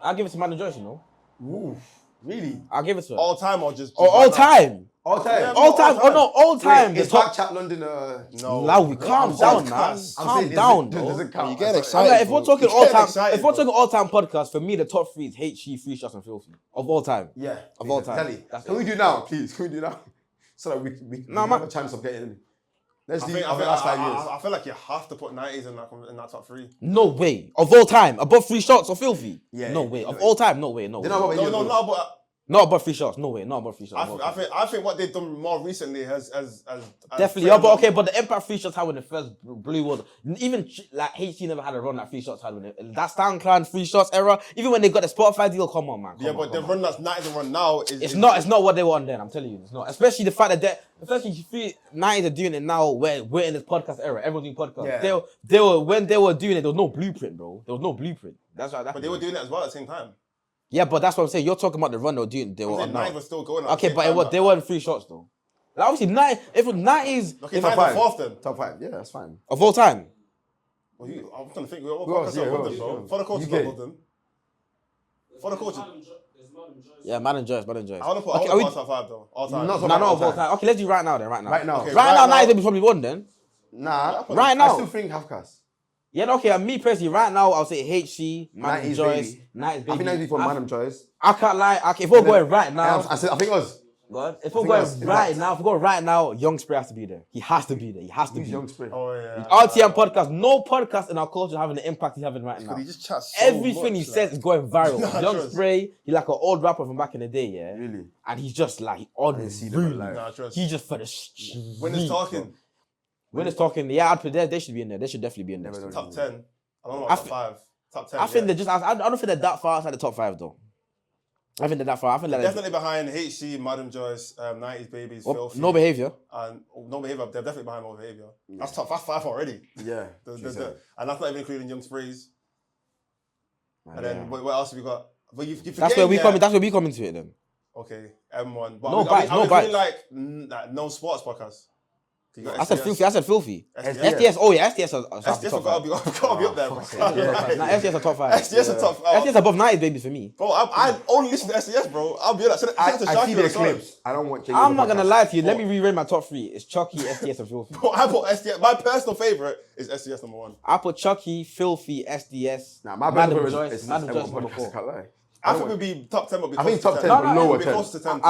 I'll give it to Madam Joyce, you know. Ooh, really? I'll give it to her. All time or just all right now? time. All time. Yeah, All time. Oh no, all time. Wait, The is top. Back Chat London? No. Loud, calm down, man. podcast. Calm down, Does bro. it count? You get Sorry. excited. I'm like, if we're talking You all get time, excited, if we're bro. talking all time podcast, for me the top 3 is HG, Free Shots, and Filthy of all time. Yeah. Of all time. Telly. That's Can we do now, please? Can we do now? So that we No, have man. a chance of getting in. Let's I do think, over the last 5 years. I feel like you have to put 90s in that top 3. No way. Of all time, above Free Shots or Filthy. Yeah, No yeah, way. yeah. Of all time, no way. No way. Then how about you? No, but Not above Free Shots. No way. Not above Free Shots. I think what they've done more recently has Definitely, yeah, but okay, but the impact Free Shots had when the first Blue was even like HC never had a run that Free Shots had when that SoundCloud Free Shots era. Even when they got the Spotify deal, come on, man. Yeah, but the run that's 90s and run now is It's not what they were on then. I'm telling you, it's not. Especially the fact that especially if you 90s are doing it now, where we're in this podcast era. Everyone's doing podcasts. Yeah. They were when they were doing it. There was no blueprint, bro. There was no blueprint. That's why. But they were doing it as well at the same time. Yeah, but that's what I'm saying. You're talking about the run they were doing. They were on I'm saying now. 90s were still going. At Okay, the but same it was time, they weren't Free Shots though. Like obviously, if it was 90s Okay, Top 90s five. fourth then. Top 5. Yeah, that's fine. of all time. Well, I'm trying to think. What Who else? podcasts Yeah, are who above else? them, bro? Yeah. For the coaches, UK. above them. For the coaches. Yeah, Madam Joyce. I want to put Okay, I are we- want top 5 though. All time. Not No, top no, all of all time. time. Okay, let's do right now then. Right now. Right now. Okay, Right now, right 90s will be probably one then. Nah, Right I now. still think Halfcast. Yeah, no, okay. Me personally, right now, I'll say HC, Madam 90s Joyce, baby. 90s I baby. think 90s for Madam Joyce. I can't lie. Okay, if we're going right now, I think us. go on. If I we're think going that's- right now, if we're going right now, Young Spray has to be there. He has to be there. He has to Who's be. Young Spray? Oh yeah. RTM podcast. No podcast in our culture having the impact he's having right now. He just chats so Everything he much, says is going viral. Nah, Young trust. Spray, he's like an old rapper from back in the day, yeah. Really? And he's just like on see them really. alive. Nah, trust. He just for the street. When it's talking, When it's talking, yeah, I'd put they should be in there. They should definitely be in there. Never top 10. I don't know I about top thi- 5. Top 10. I think they're just. I don't think they're that far outside the top 5 though. I think they're that far. I think they're definitely behind HC, Madam Joyce, 90s Babies, Filthy. no behavior. And No Behavior. They're definitely behind No Behavior. That's top 5 already. Yeah. And that's not even including Young Sprays. And Yeah. then what else have we got? But you That's where we come. That's where we come into it then. Okay, M1. But No I bites, no mean, bites. like no sports podcast. You got I said SDS. filthy. I said filthy. SDS. SDS. Oh yeah, SDS are SDS have got to be up there, bro. Nah, SDS are top 5. SDS are top. SDS above 90s babies for me. Bro, I only listen to SDS, bro. I'll be like, I see their clips. I don't want. I'm not gonna lie to you. Let me rearrange my top 3. It's Chucky, SDS, and filthy. Bro, I put SDS. My personal favorite is SDS number 1. I put Chucky, filthy, SDS. Nah, my Madam favorite Joyce, is Madam M1 Joyce number podcast, 4. I can't lie. I think we'd be top 10. Would be I think close top to 10, 10. but lower Be 10. close to 10.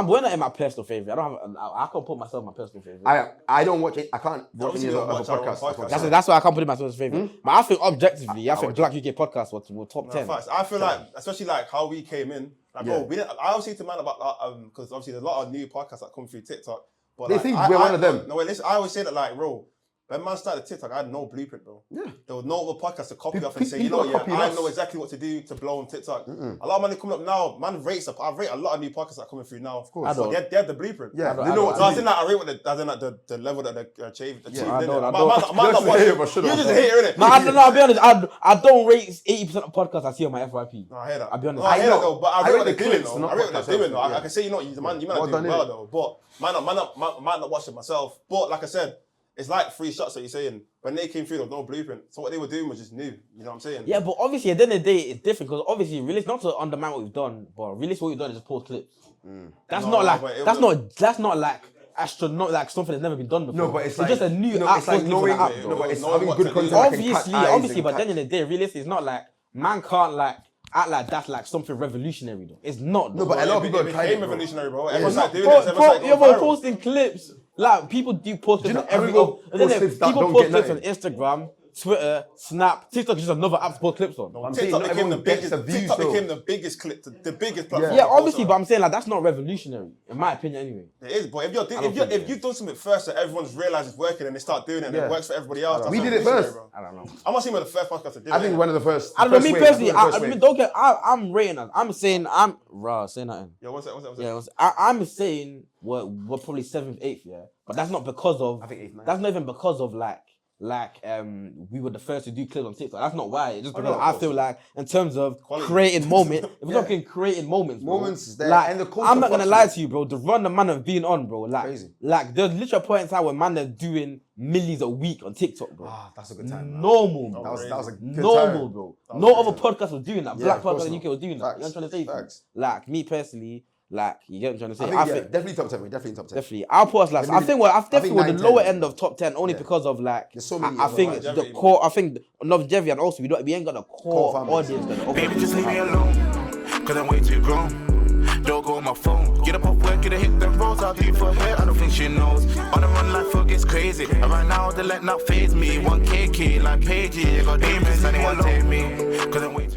We're not in my personal favorite. I don't have. I can't put myself in my personal favorite. I don't watch it. I can't watch Obviously any you other don't watch our own podcast. podcast. That's why I can't put it in my personal favorite. But I think objectively, I think Black UK podcast was top 10. Facts. I feel like, especially like how we came in, like, Yeah. bro, we didn't, I always say to man about because obviously there's a lot of new podcasts that come through TikTok. But They like, think we're one of them. No, wait, listen, I always say that like, bro, When man started TikTok, I had no blueprint, bro. Yeah. There was no other podcast to copy off and say, people you know, copied I us. know exactly what to do to blow on TikTok. A lot of money coming up now. Man rates up. I rate a lot of new podcasts that are coming through now. Of course. So they have the blueprint. Yeah, I they know what No, I to think do. that I rate what the level that they achieved. I don't. Man, not watching. You're just a hater, innit? No, I'll be honest. I don't rate 80% of podcasts I see on my FYP. No, I hear that. I'll be honest. No, I hear that though, but I I rate rate what they're the doing clips, though. not I rate what podcasts, they're doing though. yeah. I can say, you know, man are Well doing done, well innit? though. But man not watch it myself. But like I said, it's like 3 shots that you're saying. When they came through, there was no blueprint. So what they were doing was just new. You know what I'm saying? Yeah, but obviously at the end of the day, it's different because obviously, really, it's not to undermine what we've done, but really, what we've done is just post clips. That's No, not no, like but it that's not like astronaut, like something that's never been done before. No, but it's like just a new no, app. it's like posting for knowing. the app, it. bro. No, but it's Knowing having what good to do. content. that can catch eyes Obviously, and but catch- then in the day, realistically, it's not like man can't like act like that's like something revolutionary though. It's not. No, though. but a lot of people it have tried became it, bro. revolutionary, bro. Everyone's Yeah. like doing this. Everyone's like You're going viral. posting clips. Like people do post clips you on know every people and then post clips that people don't post get clips on nothing? Instagram, Twitter, Snap, TikTok is just another app to post clips on. I'm saying TikTok not became the everyone gets biggest. the views, TikTok though. became the biggest clip, the biggest platform. Yeah, to post obviously, on. but I'm saying like that's not revolutionary, in my opinion, anyway. It is, but think if you've done something first that everyone's realised it's working and they start doing it and Yeah. it works for everybody else, that's We did it revolutionary, first. bro. I don't know. I'm not saying we're the first podcast to do it. I think one of the first. I don't know. first Me wave, personally, the first wave. don't get. I'm rating us. I'm saying I'm raw. Say nothing. Yeah, what's that? Yeah, I'm saying we're probably 7th, 8th, yeah. But that's not because of. I think 8th, 9th. That's not even because of like we were the first to do clips on TikTok. That's not why. It's just because no, of I course. feel like in terms of Quality. creating moment, if we're talking creating moments, bro, Moments there, like and the culture I'm not gonna fucks lie with to you, bro. The run the man have been on, bro, like Crazy. like there's literally a point in time where man are doing millies a week on TikTok, bro. Ah, that's a good time. man. Normal, bro. That was a good Normal, time. bro. That was No crazy. other podcast was doing that. Yeah, Black of course podcast in the not. UK was doing that. You know what I'm trying to say? Facts. Like me personally, like you get what I'm trying to say. I think, yeah, definitely top 10. Definitely top 10. Definitely. I'll put us last. I think we're definitely think we're the 9, lower 10. end of top 10 only Yeah. because of like There's so many I other think ones. the core. I think longevity and also we ain't got a core family. audience. That Baby, just leave me alone, cause I'm way too grown. Don't go on my phone. Get up off work, get a hit the roads. I'll do for her, I don't think she knows. On the run, life gets crazy. And right now, they let not phase me. 1K key, like Paige, got demons, anyone take me. Cause I'm way too